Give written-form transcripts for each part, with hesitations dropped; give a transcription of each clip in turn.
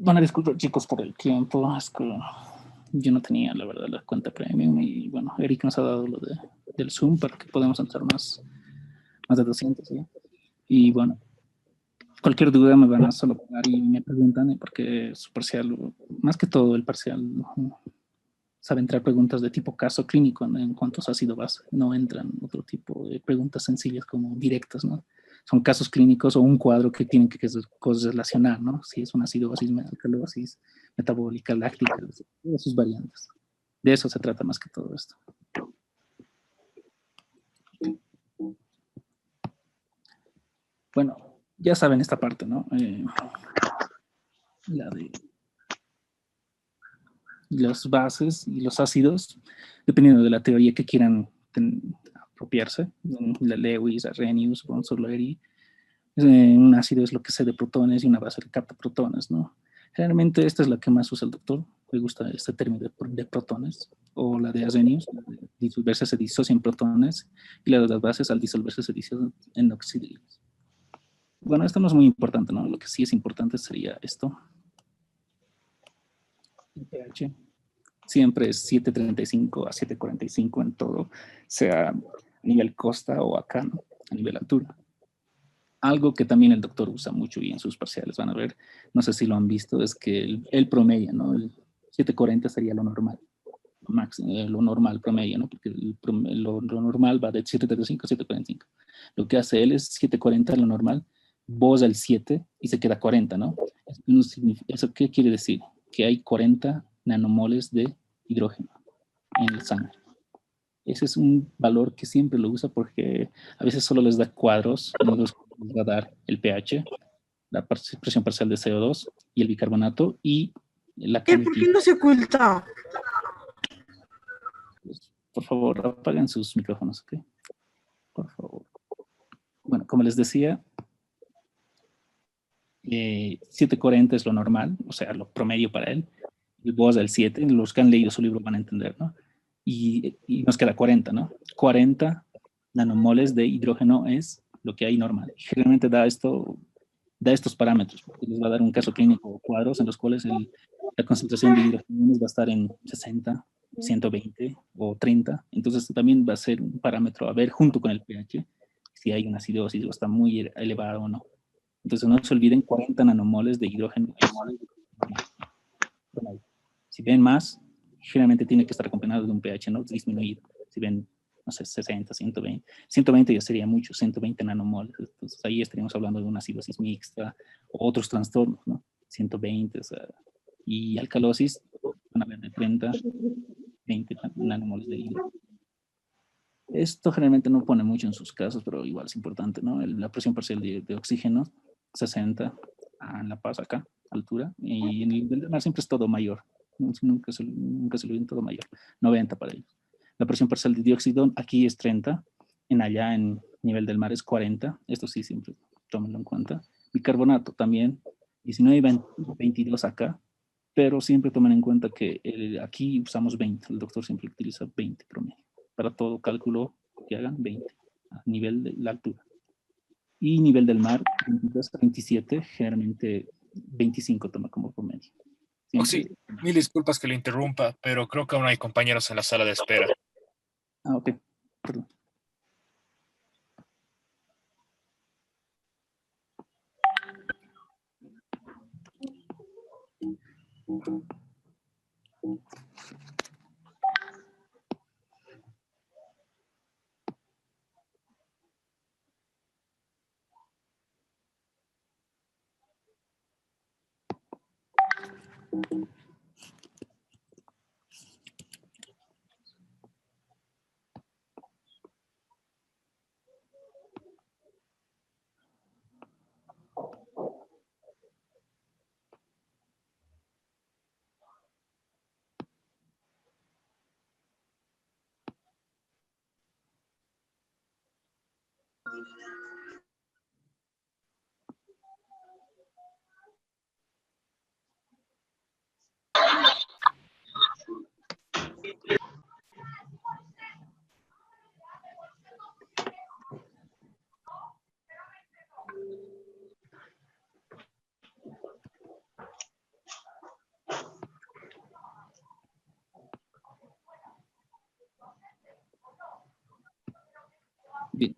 Van a disculpar, chicos, por el tiempo. Es que yo no tenía, la verdad, la cuenta premium. Y bueno, Eric nos ha dado del Zoom para que podamos entrar más de 200. ¿Sí? Y bueno, cualquier duda me van a solo pegar y me preguntan, porque su parcial, más que todo el parcial, sabe entrar preguntas de tipo caso clínico en cuanto a ácido base. No entran otro tipo de preguntas sencillas como directas, ¿no? Son casos clínicos o un cuadro que tienen que correlacionar, ¿no? Si es una acidosis, alcalosis, metabólica, láctica, todas sus variantes. De eso se trata más que todo esto. Bueno, ya saben esta parte, ¿no? La de las bases y los ácidos, dependiendo de la teoría que quieran apropiarse. La Lewis, Arrhenius, Bronsted-Lowry. Un ácido es lo que cede protones y una base que capta protones, ¿no? Generalmente esta es la que más usa el doctor. Le gusta este término de protones. O la de Arrhenius, disolverse se disocia en protones. Y la de las bases, al disolverse se disocia en oxígenos. Bueno, esto no es muy importante, ¿no? Lo que sí es importante sería esto. El pH siempre es 735 a 745 en todo, sea a nivel costa o acá, ¿no? A nivel altura. Algo que también el doctor usa mucho y en sus parciales van a ver, no sé si lo han visto, es que el promedio, ¿no? El 740 sería lo normal, lo normal promedio, ¿no? Porque lo normal va de 735 a 745. Lo que hace él es 740 lo normal, vos el 7 y se queda 40, ¿no? ¿Eso qué quiere decir? Que hay 40 nanomoles de hidrógeno en la sangre. Ese es un valor que siempre lo usa porque a veces solo les da cuadros, no les va a dar el pH, la presión parcial de CO2 y el bicarbonato y la ¿Por qué no se oculta? Pues, por favor, apaguen sus micrófonos, ¿ok? Por favor. Bueno, como les decía, 740 es lo normal, o sea, lo promedio para él. El BOAS del 7, los que han leído su libro van a entender, ¿no? Y nos queda 40, ¿no? 40 nanomoles de hidrógeno es lo que hay normal. Generalmente da estos parámetros, porque les va a dar un caso clínico o cuadros en los cuales la concentración de hidrógeno va a estar en 60, 120 o 30. Entonces también va a ser un parámetro a ver junto con el pH si hay una acidosis o está muy elevada o no. Entonces no se olviden 40 nanomoles de hidrógeno. Si ven más, generalmente tiene que estar acompañado de un pH no disminuido. Si ven, no sé, 60, 120. 120 ya sería mucho, 120 nanomoles. Entonces ahí estaríamos hablando de una acidosis mixta o otros trastornos, ¿no? 120, o sea, y alcalosis van a ver de 30, 20 nanomoles de hidrógeno. Esto generalmente no pone mucho en sus casos, pero igual es importante, ¿no? La presión parcial de oxígeno, 60 en La Paz acá, altura, y en el nivel del mar siempre es todo mayor, nunca se lo ven todo mayor, 90 para ellos. La presión parcial de dióxido aquí es 30, allá en nivel del mar es 40, esto sí siempre tómenlo en cuenta. Bicarbonato también, 19 y 22 acá, pero siempre tomen en cuenta que aquí usamos 20, el doctor siempre utiliza 20 promedio. Para todo cálculo que hagan, 20, a nivel de la altura. Y nivel del mar, 22 a 27, generalmente 25 toma como promedio. Oh, sí, mil disculpas que le interrumpa, pero creo que aún hay compañeros en la sala de espera. Ah, ok, perdón.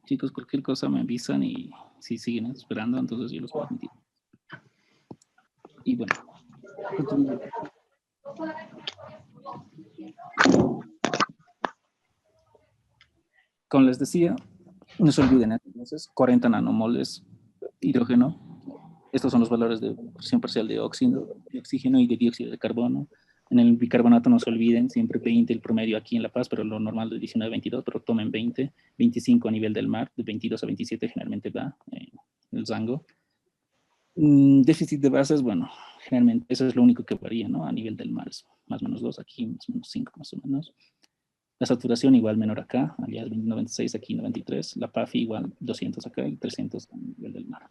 Chicos, cualquier cosa me avisan y si siguen esperando, entonces yo los voy a admitir. Y bueno, continúo. Como les decía, no se olviden entonces, 40 nanomoles hidrógeno. Estos son los valores de presión parcial de oxígeno y de dióxido de carbono. En el bicarbonato no se olviden, siempre 20 el promedio aquí en La Paz, pero lo normal de 19 a 22, pero tomen 20, 25 a nivel del mar, de 22 a 27 generalmente va el rango. Déficit de bases, bueno, generalmente eso es lo único que varía, ¿no? A nivel del mar, más o menos 2, aquí más o menos 5 más o menos. La saturación igual menor acá, allá 96, aquí 93. La PAFI igual 200 acá y 300 a nivel del mar.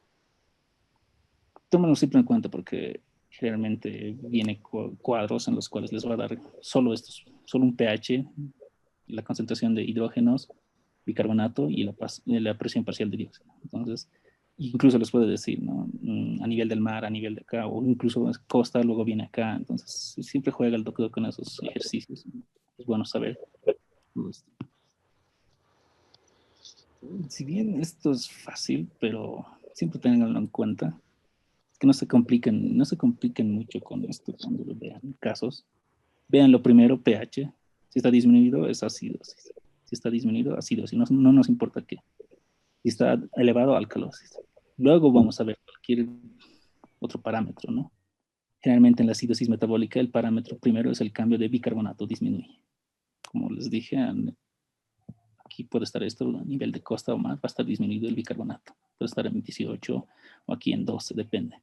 Tómenlo siempre en cuenta porque generalmente viene cuadros en los cuales les va a dar solo un pH, la concentración de hidrógenos, bicarbonato y la presión parcial de dióxido. Entonces, incluso les puede decir, ¿no? A nivel del mar, a nivel de acá, o incluso costa, luego viene acá. Entonces, siempre juega el doctor con esos ejercicios. Es bueno saber todo esto. Si bien esto es fácil, pero siempre tenganlo en cuenta, que no se compliquen mucho con esto cuando lo vean casos. Vean lo primero, pH. Si está disminuido, es acidosis. Si está disminuido, acidosis. No nos importa qué. Si está elevado, alcalosis. Luego vamos a ver cualquier otro parámetro, ¿no? Generalmente en la acidosis metabólica el parámetro primero es el cambio de bicarbonato, disminuye. Como les dije, aquí puede estar esto a nivel de costa o más, va a estar disminuido el bicarbonato. Puede estar en 18 o aquí en 12, depende.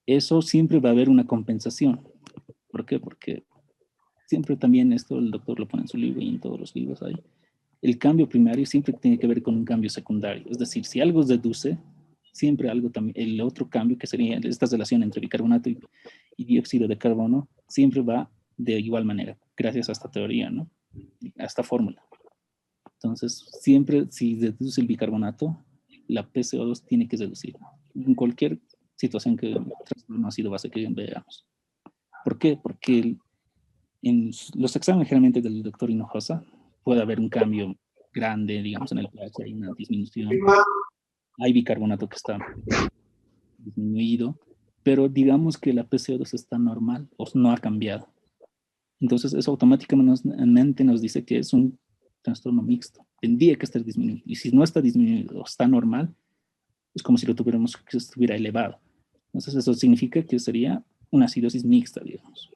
Eso siempre va a haber una compensación. ¿Por qué? Porque siempre también esto el doctor lo pone en su libro y en todos los libros hay. El cambio primario siempre tiene que ver con un cambio secundario. Es decir, si algo reduce, siempre algo también, el otro cambio que sería esta relación entre bicarbonato y dióxido de carbono, siempre va de igual manera, gracias a esta teoría, ¿no? A esta fórmula. Entonces, siempre si reduce el bicarbonato, la PCO2 tiene que reducir. En cualquier situación que trastorno ácido base que veamos. ¿Por qué? Porque en los exámenes generalmente del doctor Hinojosa puede haber un cambio grande, digamos, en el pH, hay una disminución. Hay bicarbonato que está disminuido, pero digamos que la PCO2 está normal o no ha cambiado. Entonces, eso automáticamente nos dice que es un trastorno mixto. Tendría que estar disminuido. Y si no está disminuido o está normal, es como si lo tuviéramos que estuviera elevado. Entonces, eso significa que sería una acidosis mixta, digamos.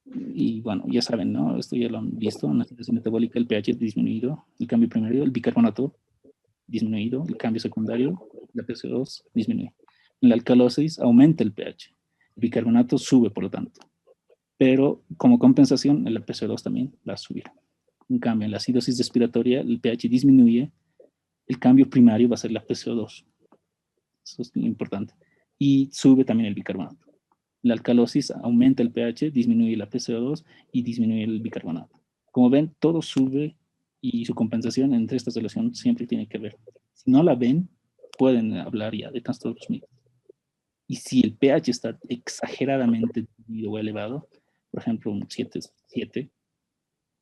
Y bueno, ya saben, ¿no? Esto ya lo han visto, una acidosis metabólica, el pH disminuido, el cambio primario, el bicarbonato disminuido, el cambio secundario, la PCO2 disminuye. En la alcalosis aumenta el pH, el bicarbonato sube, por lo tanto. Pero como compensación, el PCO2 también va a subir. En cambio, en la acidosis respiratoria, el pH disminuye, el cambio primario va a ser la PCO2. Eso es importante. Y sube también el bicarbonato. La alcalosis aumenta el pH, disminuye la PCO2 y disminuye el bicarbonato. Como ven, todo sube y su compensación entre esta relación siempre tiene que ver. Si no la ven, pueden hablar ya de trastornos mixtos. Y si el pH está exageradamente o elevado, por ejemplo, un 7,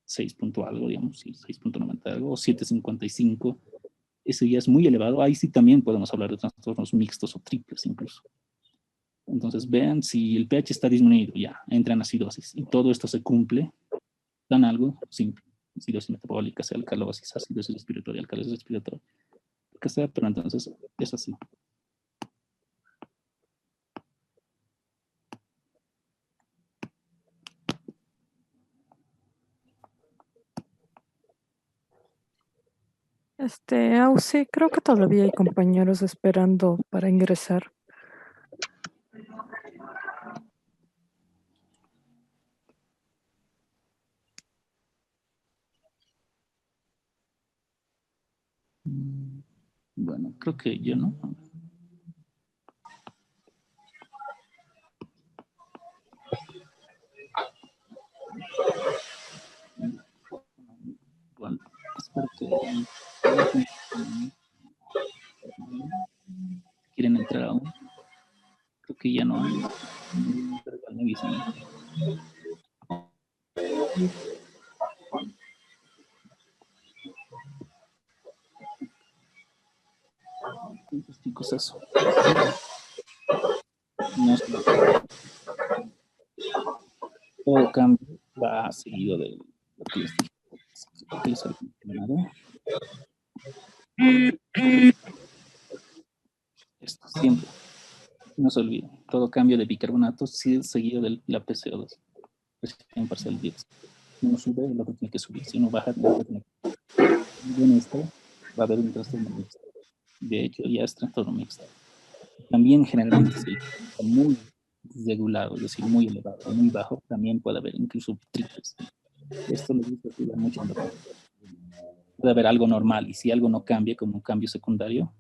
6 punto algo, digamos, 6.90 algo, o 7.55, eso ya es muy elevado. Ahí sí también podemos hablar de trastornos mixtos o triples incluso. Entonces vean si el pH está disminuido, ya entra en acidosis y todo esto se cumple, dan algo simple, acidosis metabólica, sea alcalosis, acidosis respiratoria, alcalosis respiratoria, lo que sea, pero entonces es así. Ausi, creo que todavía hay compañeros esperando para ingresar. Bueno, creo que yo no. Bueno, espero que quieren entrar aún. Creo que ya no hay. Pero igual me avisan. Entonces, chicos, eso. No sé. Todo cambio va seguido de lo que les dije. Que les había mencionado. Esto siempre, no se olviden, todo cambio de bicarbonato sí es seguido de la PCO2, presión parcial de dióxido. Si uno sube, el otro tiene que subir. Si uno baja, el otro tiene que bajar. Y en esto va a haber un trastorno mixto. De hecho, ya es trastorno mixto. También generalmente si está muy regulado, es decir, muy elevado o muy bajo, también puede haber incluso triples. Esto lo gusta estudiar mucho en doctor. Puede haber algo normal y si algo no cambia como un cambio secundario,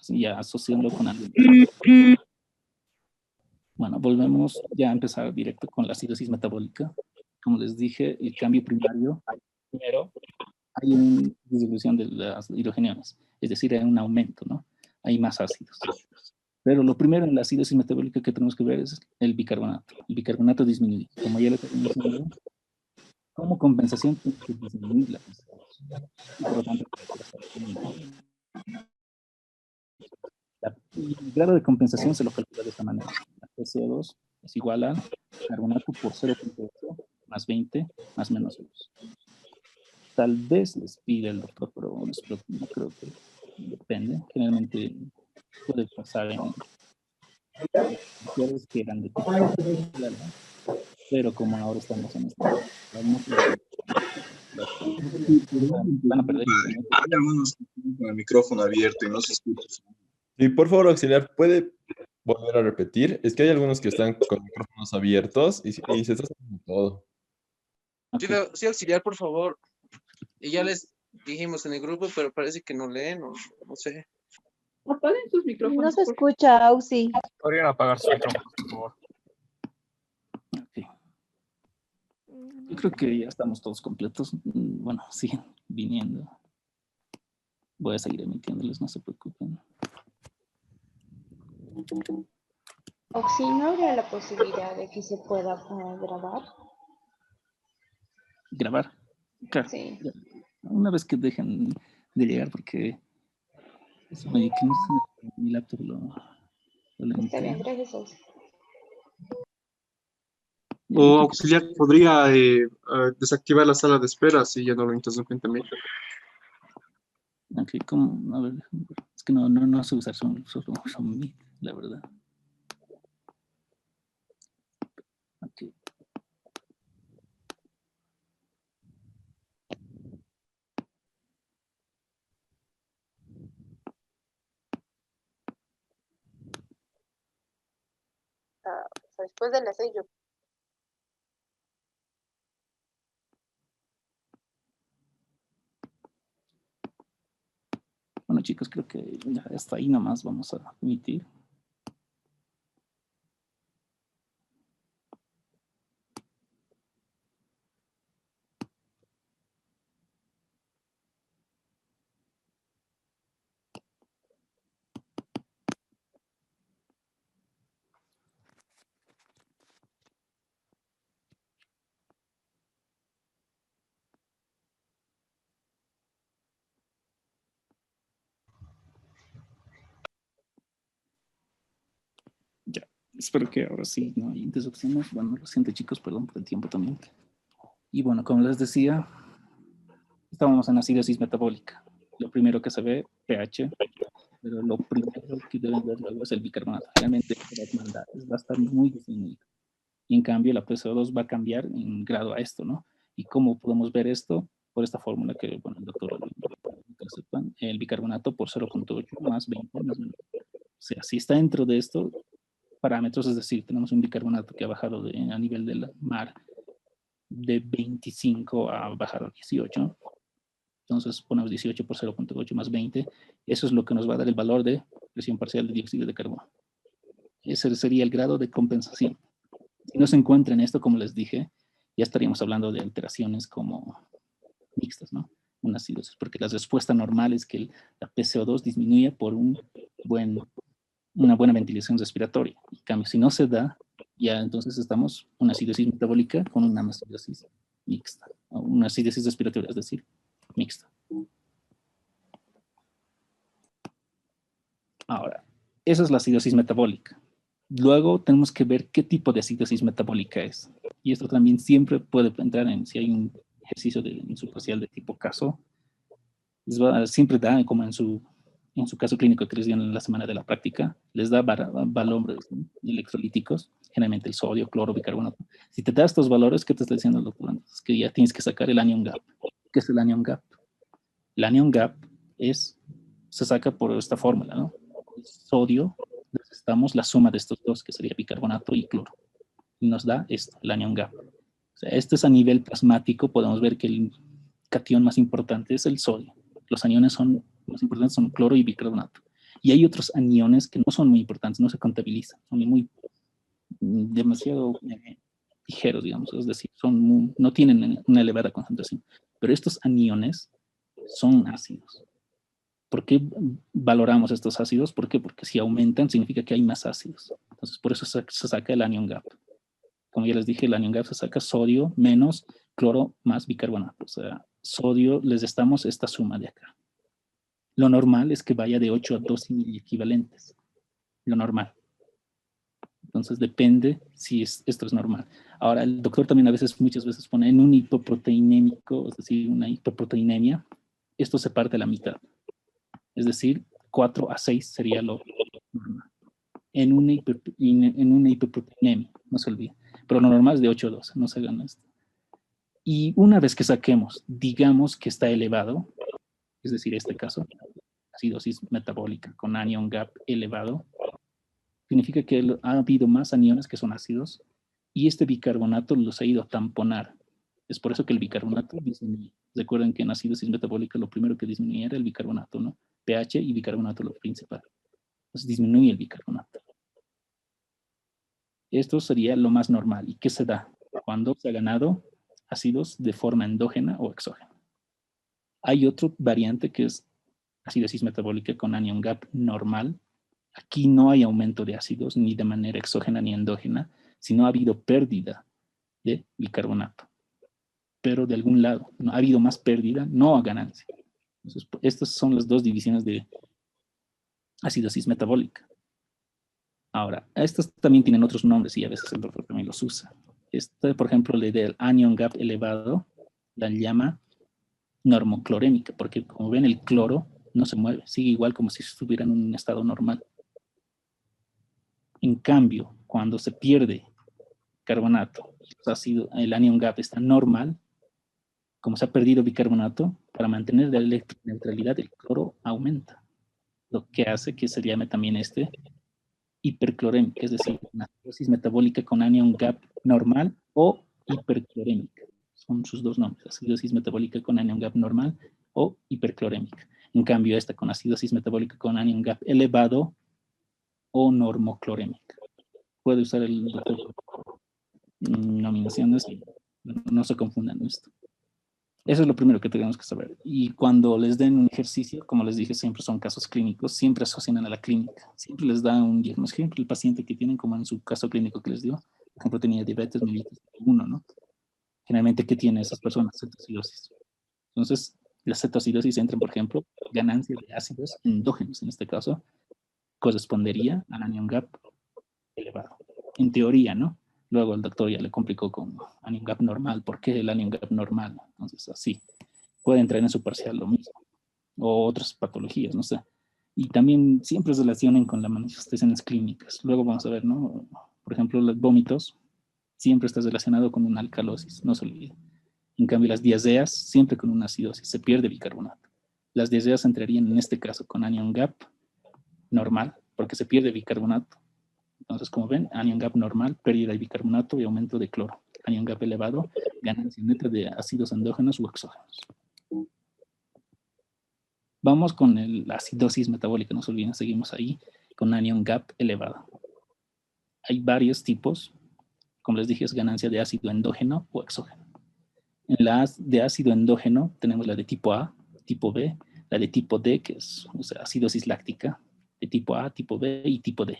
ya asociarlo con algo. Bueno, volvemos ya a empezar directo con la acidosis metabólica. Como les dije, el cambio primario, primero hay una disminución de las hidrogeniones, es decir, hay un aumento, ¿no? Hay más ácidos. Pero lo primero en la acidosis metabólica que tenemos que ver es el bicarbonato. El bicarbonato disminuye. Como ya les he mencionado, como compensación tiene que disminuir la PCO2. Y por lo tanto, el grado de compensación se lo calcula de esta manera. La PCO2 es igual a carbonato por 0.8 más 20 más menos 2. Tal vez les pide el doctor, pero no creo que depende. Generalmente puede pasar en que eran de tipo, pero como ahora estamos en este, van a perder. Hay algunos que tienen con el micrófono abierto y no se escucha. Sí, por favor, auxiliar, ¿puede volver a repetir? Es que hay algunos que están con micrófonos abiertos y se está haciendo todo. Okay. Sí, auxiliar, por favor. Y ya les dijimos en el grupo, pero parece que no leen, o no sé. Apaguen sus micrófonos. No se escucha, Auxi. ¿Podrían apagar sus micrófonos, por favor? Okay. Yo creo que ya estamos todos completos. Bueno, siguen viniendo. Voy a seguir emitiéndoles, no se preocupen. Oxy, ¿no habría la posibilidad de que se pueda grabar? ¿Grabar? Claro. Sí. Una vez que dejen de llegar, porque es muy que no sé, mi laptop lo Está bien, entré. gracias, Oxy. O auxiliar podría desactivar la sala de espera si ya no lo interrumpen también. Ok, ¿cómo? A ver, es que no sé usar son Meet, la verdad. Ok. Después de las 6 yo. Bueno, chicos, creo que ya hasta ahí nomás vamos a emitir. Ya, espero que ahora sí no hay interrupciones. Bueno, lo siento, chicos, perdón por el tiempo también. Y bueno, como les decía, estábamos en acidosis metabólica. Lo primero que se ve, pH, pero lo primero que deben ver luego es el bicarbonato. Realmente las maldades va a estar muy disminuido. Y en cambio la PCO2 va a cambiar en grado a esto, ¿no? ¿Y cómo podemos ver esto? Por esta fórmula que, bueno, el doctor sepan, el bicarbonato por 0.8 más 20 más 20. O sea, si está dentro de estos parámetros, es decir, tenemos un bicarbonato que ha bajado a nivel del mar de 25 a bajar a 18, entonces ponemos 18 por 0.8 más 20, eso es lo que nos va a dar el valor de presión parcial de dióxido de carbono. Ese sería el grado de compensación. Si no se encuentra en esto, como les dije, ya estaríamos hablando de alteraciones como mixtas, ¿no? Una acidosis, porque la respuesta normal es que la PCO2 disminuye por una buena ventilación respiratoria. En cambio, si no se da, ya entonces estamos en una acidosis metabólica con una acidosis mixta, o una acidosis respiratoria, es decir, mixta. Ahora, esa es la acidosis metabólica. Luego tenemos que ver qué tipo de acidosis metabólica es. Y esto también siempre puede entrar en, si hay un ejercicio en su parcial de tipo caso, siempre da, como en su caso clínico que les dio en la semana de la práctica, les da valores, ¿no?, electrolíticos, generalmente el sodio, cloro, bicarbonato. Si te da estos valores, ¿qué te está diciendo el doctor? Es que ya tienes que sacar el anion gap. ¿Qué es el anion gap? El anion gap se saca por esta fórmula, ¿no? El sodio, necesitamos la suma de estos dos, que sería bicarbonato y cloro. Y nos da esto, el anion gap. O sea, esto es a nivel plasmático, podemos ver que el catión más importante es el sodio. Los aniones más importantes son cloro y bicarbonato. Y hay otros aniones que no son muy importantes, no se contabilizan, son demasiado ligeros, digamos, es decir, no tienen una elevada concentración. Pero estos aniones son ácidos. ¿Por qué valoramos estos ácidos? ¿Por qué? Porque si aumentan significa que hay más ácidos. Entonces, por eso se saca el anion gap. Como ya les dije, el anion gap se saca sodio menos cloro más bicarbonato. O sea, sodio les estamos esta suma de acá. Lo normal es que vaya de 8 a 12 miliequivalentes. Lo normal. Entonces depende si esto es normal. Ahora, el doctor también muchas veces pone en un hipoproteinémico, es decir, una hiperproteinemia, esto se parte a la mitad. Es decir, 4 a 6 sería lo normal. En una hiperproteinemia, no se olvide. Pero lo normal es de 8 a 12, no se gana esto. Y una vez que saquemos, digamos que está elevado, es decir, este caso, acidosis metabólica con anion gap elevado, significa que ha habido más aniones que son ácidos y este bicarbonato los ha ido a tamponar. Es por eso que el bicarbonato disminuye. Recuerden que en acidosis metabólica lo primero que disminuye era el bicarbonato, ¿no? pH y bicarbonato lo principal. Entonces disminuye el bicarbonato. Esto sería lo más normal. ¿Y qué se da? Cuando se ha ganado ácidos de forma endógena o exógena. Hay otro variante que es acidosis metabólica con anion gap normal. Aquí no hay aumento de ácidos ni de manera exógena ni endógena, sino ha habido pérdida de bicarbonato. Pero de algún lado, no ha habido más pérdida, no a ganancia. Entonces, estas son las dos divisiones de acidosis metabólica. Ahora, estos también tienen otros nombres y a veces el doctor también los usa. Por ejemplo, le del anion gap elevado, la llama normoclorémica, porque como ven el cloro no se mueve, sigue igual como si estuviera en un estado normal. En cambio, cuando se pierde carbonato, el anion gap está normal, como se ha perdido bicarbonato, para mantener la electroneutralidad el cloro aumenta, lo que hace que se llame también hiperclorémica, es decir, una acidosis metabólica con anion gap normal o hiperclorémica. Son sus dos nombres, acidosis metabólica con anion gap normal o hiperclorémica. En cambio, esta con acidosis metabólica con anion gap elevado o normoclorémica. Puede usar el doctor nominaciones y no se confundan esto. Eso es lo primero que tenemos que saber. Y cuando les den un ejercicio, como les dije, siempre son casos clínicos, siempre asocian a la clínica. Siempre les dan un diagnóstico. El paciente que tienen, como en su caso clínico que les dio, por ejemplo, tenía diabetes mellitus tipo 1, ¿no? Generalmente, ¿qué tienen esas personas? Cetoacidosis. Entonces, la cetoacidosis entra, por ejemplo, ganancia de ácidos endógenos, en este caso, correspondería al anion gap elevado. En teoría, ¿no? Luego el doctor ya le complicó con anion gap normal. ¿Por qué el anion gap normal? Entonces, así. Puede entrar en su parcial lo mismo. O otras patologías, no sé. Y también siempre se relacionan con las manifestaciones clínicas. Luego vamos a ver, ¿no? Por ejemplo, los vómitos siempre está relacionado con una alcalosis, no se olvide. En cambio, las diarreas siempre con una acidosis. Se pierde bicarbonato. Las diarreas entrarían en este caso con anion gap normal, porque se pierde bicarbonato. Entonces, como ven, anion gap normal, pérdida de bicarbonato y aumento de cloro. Anion gap elevado, ganancia neta de ácidos endógenos u exógenos. Vamos con la acidosis metabólica, no se olviden, seguimos ahí con anion gap elevado. Hay varios tipos, como les dije, es ganancia de ácido endógeno o exógeno. En la de ácido endógeno tenemos la de tipo A, tipo B, la de tipo D, que es acidosis láctica, de tipo A, tipo B y tipo D.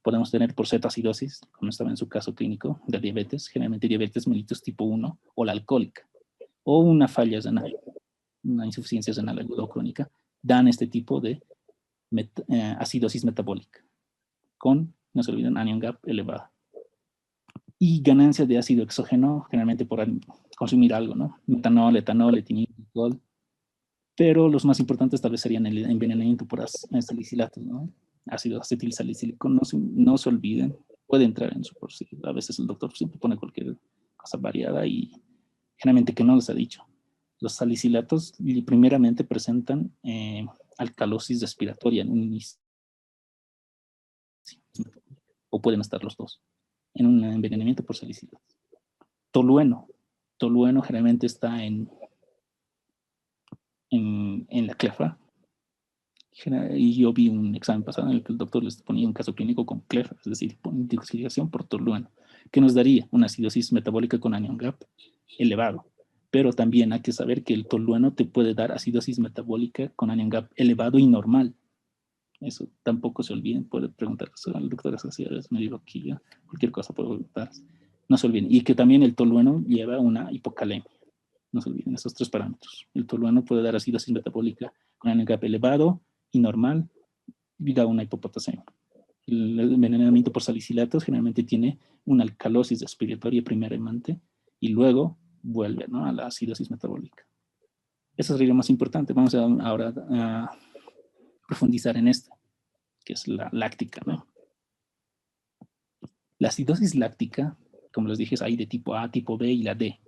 Podemos tener por cetoacidosis, como estaba en su caso clínico, de diabetes, generalmente diabetes mellitus tipo 1 o la alcohólica, o una falla renal, una insuficiencia renal aguda o crónica, dan este tipo de acidosis metabólica, con, no se olviden, anion gap elevada. Y ganancia de ácido exógeno, generalmente por consumir algo, ¿no? Metanol, etanol, etilenglicol, glicol. Pero los más importantes tal vez serían el envenenamiento por salicilatos, ¿no? Ácido acetilsalicílico, no se olviden, puede entrar en su porción. A veces el doctor siempre pone cualquier cosa variada y generalmente que no les ha dicho. Los salicilatos primeramente presentan alcalosis respiratoria en un inicio. O pueden estar los dos en un envenenamiento por salicilatos. Tolueno generalmente está en la clefa. Y yo vi un examen pasado en el que el doctor les ponía un caso clínico con clefa, es decir, intoxicación por tolueno, que nos daría una acidosis metabólica con anion gap elevado. Pero también hay que saber que el tolueno te puede dar acidosis metabólica con anion gap elevado y normal. Eso tampoco se olviden, puede preguntar al doctor de sociedades, neuroquímica, cualquier cosa puede preguntar. No se olviden. Y que también el tolueno lleva una hipocalemia. No se olviden esos tres parámetros. El tolueno puede dar acidosis metabólica con anion gap elevado y normal y da una hipopotasemia. El envenenamiento por salicilatos generalmente tiene una alcalosis respiratoria primeramente y luego vuelve, ¿no?, a la acidosis metabólica. Eso sería lo más importante. Vamos ahora a profundizar en esta, que es la láctica, ¿no? La acidosis láctica, como les dije, hay de tipo A, tipo B y la D.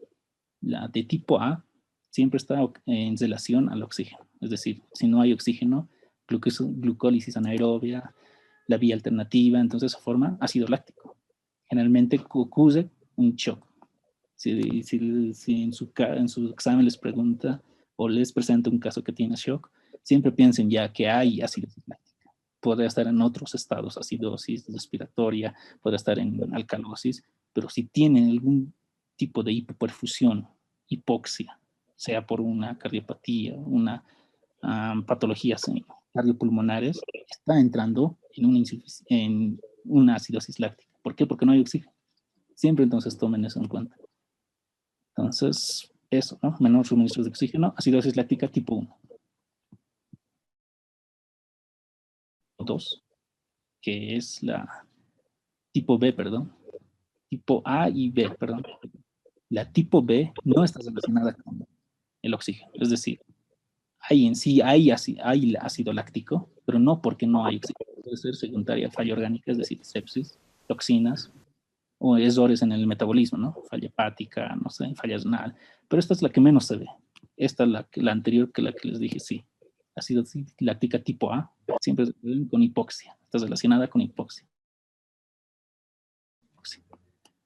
La de tipo A siempre está en relación al oxígeno. Es decir, si no hay oxígeno, glucólisis anaerobia, la vía alternativa, entonces se forma ácido láctico. Generalmente ocurre un shock. Si en su examen les pregunta o les presenta un caso que tiene shock, siempre piensen ya que hay acidosis láctica. Puede estar en otros estados, acidosis respiratoria, puede estar en alcalosis, pero si tienen algún tipo de hipoperfusión, hipoxia, sea por una cardiopatía, una patologías cardiopulmonares, está entrando en una acidosis láctica. ¿Por qué? Porque no hay oxígeno. Siempre entonces tomen eso en cuenta. Entonces, eso, ¿no? Menor suministro de oxígeno, acidosis láctica tipo 1. 2, que es la tipo B, perdón. Tipo A y B, perdón. La tipo B no está relacionada con el oxígeno. Es decir, hay ácido láctico, pero no porque no hay oxígeno. Puede ser secundaria falla orgánica, es decir, sepsis, toxinas, o errores en el metabolismo, ¿no? Falla hepática, no sé, falla renal. Pero esta es la que menos se ve. Esta es la anterior que la que les dije, sí. Acidosis láctica tipo A, siempre se ve con hipoxia. Está relacionada con hipoxia.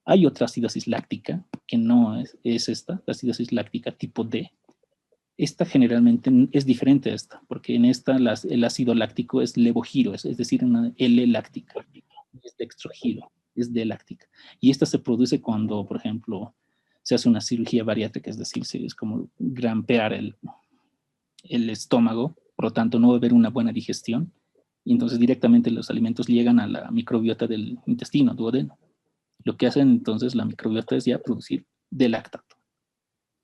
Hay otra acidosis láctica, que no es esta, la acidosis láctica tipo D. Esta generalmente es diferente a esta, porque en esta el ácido láctico es levogiro, es decir, una L-láctica, es dextrogiro, es D-láctica. Y esta se produce cuando, por ejemplo, se hace una cirugía bariátrica, es decir, es como grampear el estómago, por lo tanto no va a haber una buena digestión, y entonces directamente los alimentos llegan a la microbiota del intestino, duodeno. Lo que hacen entonces la microbiota es ya producir D-lactato,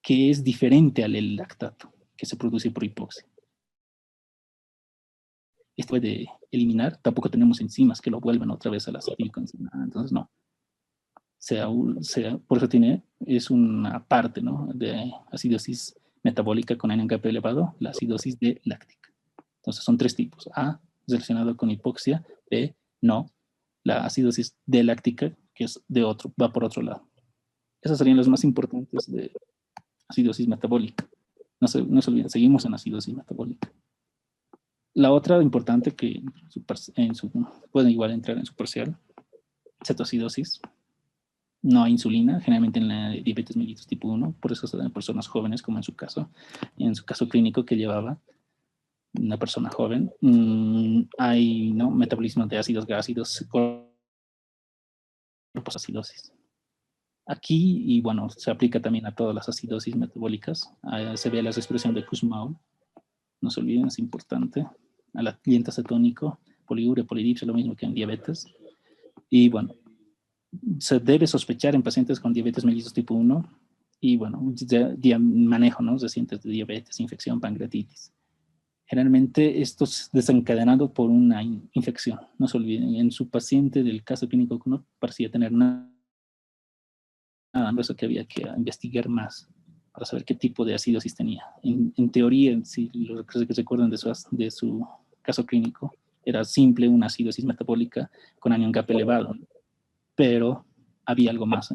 que es diferente al L-lactato, que se produce por hipoxia. Esto puede eliminar, tampoco tenemos enzimas que lo vuelvan otra vez a la acetilcoenzima, entonces no. Por eso es una parte, ¿no?, de acidosis metabólica con anion gap elevado, la acidosis D-láctica. Entonces son tres tipos. A, relacionado con hipoxia. B, no. La acidosis D-láctica, que es va por otro lado. Esas serían las más importantes de acidosis metabólica. No se olviden, seguimos en acidosis metabólica. La otra importante que pueden igual entrar en su parcial, cetoacidosis. No hay insulina, generalmente en la diabetes mellitus tipo 1, por eso se dan en personas jóvenes, como en su caso clínico que llevaba una persona joven. Hay, ¿no?, metabolismo de ácidos gásidos, acidosis. Aquí, y bueno, se aplica también a todas las acidosis metabólicas. Se ve la expresión de Kussmaul. No se olviden, es importante. Al aliento acetónico, poliuria, polidipsia, lo mismo que en diabetes. Y bueno, se debe sospechar en pacientes con diabetes mellitus tipo 1. Y bueno, manejo, ¿no?, recientes de diabetes, infección, pancreatitis. Generalmente esto es desencadenado por una infección. No se olviden, en su paciente del caso clínico no parecía tener nada, por eso que había que investigar más para saber qué tipo de acidosis tenía. En teoría, si los que recuerdan de su caso clínico, era simple una acidosis metabólica con anion gap elevado, pero había algo más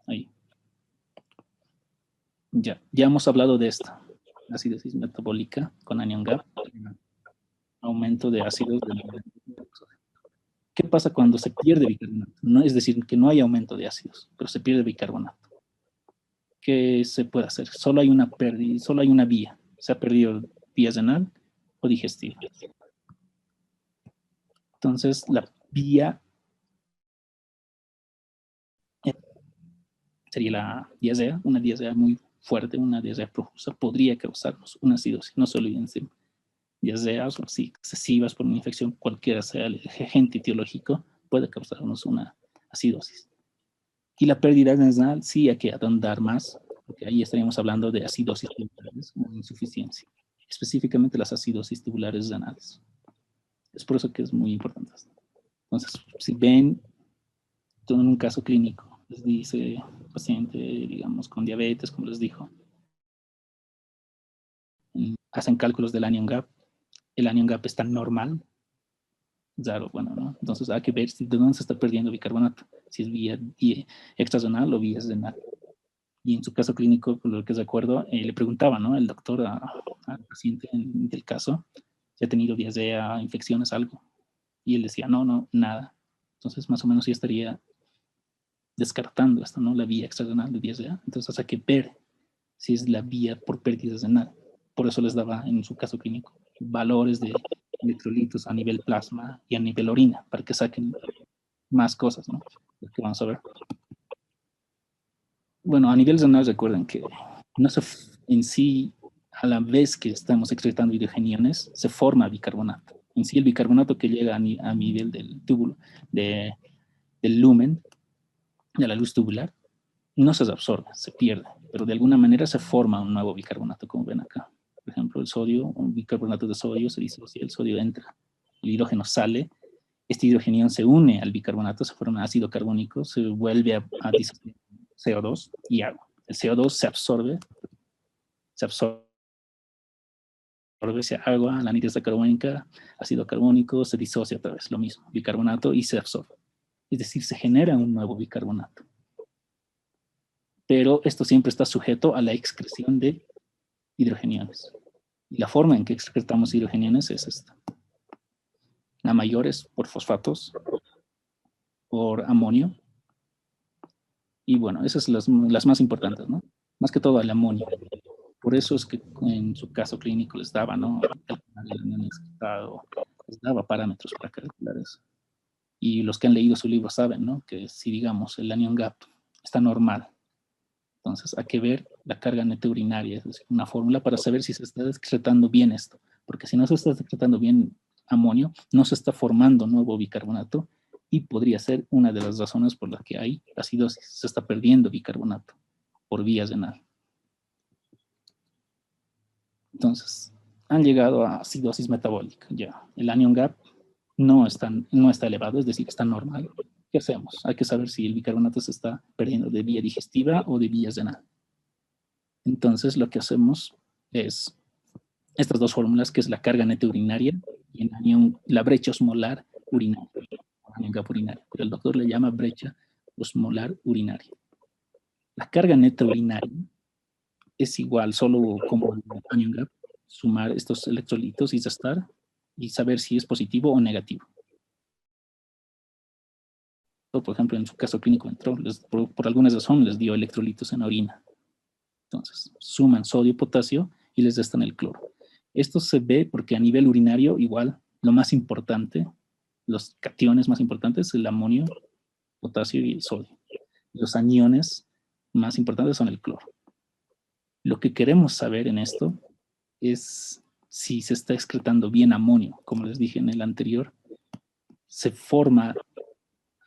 ahí. Ya hemos hablado de esto. Acidosis metabólica con anion gap, aumento de ácidos del ¿Qué pasa cuando se pierde bicarbonato? No, es decir, que no hay aumento de ácidos, pero se pierde bicarbonato. ¿Qué se puede hacer? Solo hay una pérdida, solo hay una vía. Se ha perdido vía renal o digestiva. Entonces, la vía sería la diarrea, una diarrea muy fuerte, una diarrea profusa, podría causarnos una acidosis. No se olviden, diarreas o si excesivas por una infección, cualquiera sea el agente etiológico, puede causarnos una acidosis. Y la pérdida renal sí hay que ahondar más, porque ahí estaríamos hablando de acidosis tubulares o insuficiencia, específicamente las acidosis tubulares renales. Es por eso que es muy importante. Entonces, si ven en un caso clínico, les dice paciente, digamos, con diabetes, como les dijo, hacen cálculos del anion gap, el anion gap está normal, claro, bueno, ¿no? Entonces hay que ver de dónde se está perdiendo bicarbonato, si es vía extranasal o vía renal. Y en su caso clínico, por lo que recuerdo, le preguntaba, ¿no? El doctor al paciente del caso, si ha tenido diarrea, infecciones, algo. Y él decía, no, nada. Entonces, más o menos ya estaría descartando esto, ¿no? La vía extranasal de diarrea. Entonces hay que ver si es la vía por pérdida renal. Por eso les daba, en su caso clínico, valores de electrolitos a nivel plasma y a nivel orina, para que saquen más cosas, ¿no? Lo que vamos a ver. Bueno, a nivel renal recuerden que no se, en sí, a la vez que estamos excretando hidrogeniones, se forma bicarbonato. En sí, el bicarbonato que llega a nivel del túbulo, del lumen, de la luz tubular, no se absorbe, se pierde, pero de alguna manera se forma un nuevo bicarbonato, como ven acá. Por ejemplo, el sodio, un bicarbonato de sodio se disocia, el sodio entra, el hidrógeno sale, este hidrogenión se une al bicarbonato, se forma ácido carbónico, se vuelve a disociar CO2 y agua. El CO2 se absorbe ese agua, la anhidrasa carbónica, ácido carbónico, se disocia otra vez, lo mismo, bicarbonato, y se absorbe. Es decir, se genera un nuevo bicarbonato. Pero esto siempre está sujeto a la excreción de hidrogeniones. Y la forma en que excretamos hidrogeniones es esta. La mayor es por fosfatos, por amonio. Y bueno, esas son las más importantes, ¿no? Más que todo el amonio. Por eso es que en su caso clínico les daba, ¿no? Les daba parámetros para calcular eso. Y los que han leído su libro saben, ¿no? Que si, digamos, el anion gap está normal, entonces hay que ver la carga neta urinaria, es decir, una fórmula para saber si se está excretando bien esto. Porque si no se está excretando bien amonio, no se está formando nuevo bicarbonato y podría ser una de las razones por las que hay acidosis. Se está perdiendo bicarbonato por vía renal. Entonces, han llegado a acidosis metabólica. Ya, el anion gap no está elevado, es decir, está normal. ¿Qué hacemos? Hay que saber si el bicarbonato se está perdiendo de vía digestiva o de vía renal. Entonces, lo que hacemos es estas dos fórmulas, que es la carga neta urinaria y la brecha osmolar urinaria. Anion gap urinario, pero el doctor le llama brecha osmolar urinaria. La carga neta urinaria es igual, solo como el anion gap, sumar estos electrolitos y restar y saber si es positivo o negativo. Por ejemplo, en su caso clínico entró, por alguna razón les dio electrolitos en la orina. Entonces, suman sodio, potasio y les restan el cloro. Esto se ve porque a nivel urinario, igual, lo más importante, los cationes más importantes, el amonio, potasio y el sodio. Los aniones más importantes son el cloro. Lo que queremos saber en esto es si se está excretando bien amonio. Como les dije en el anterior, se forma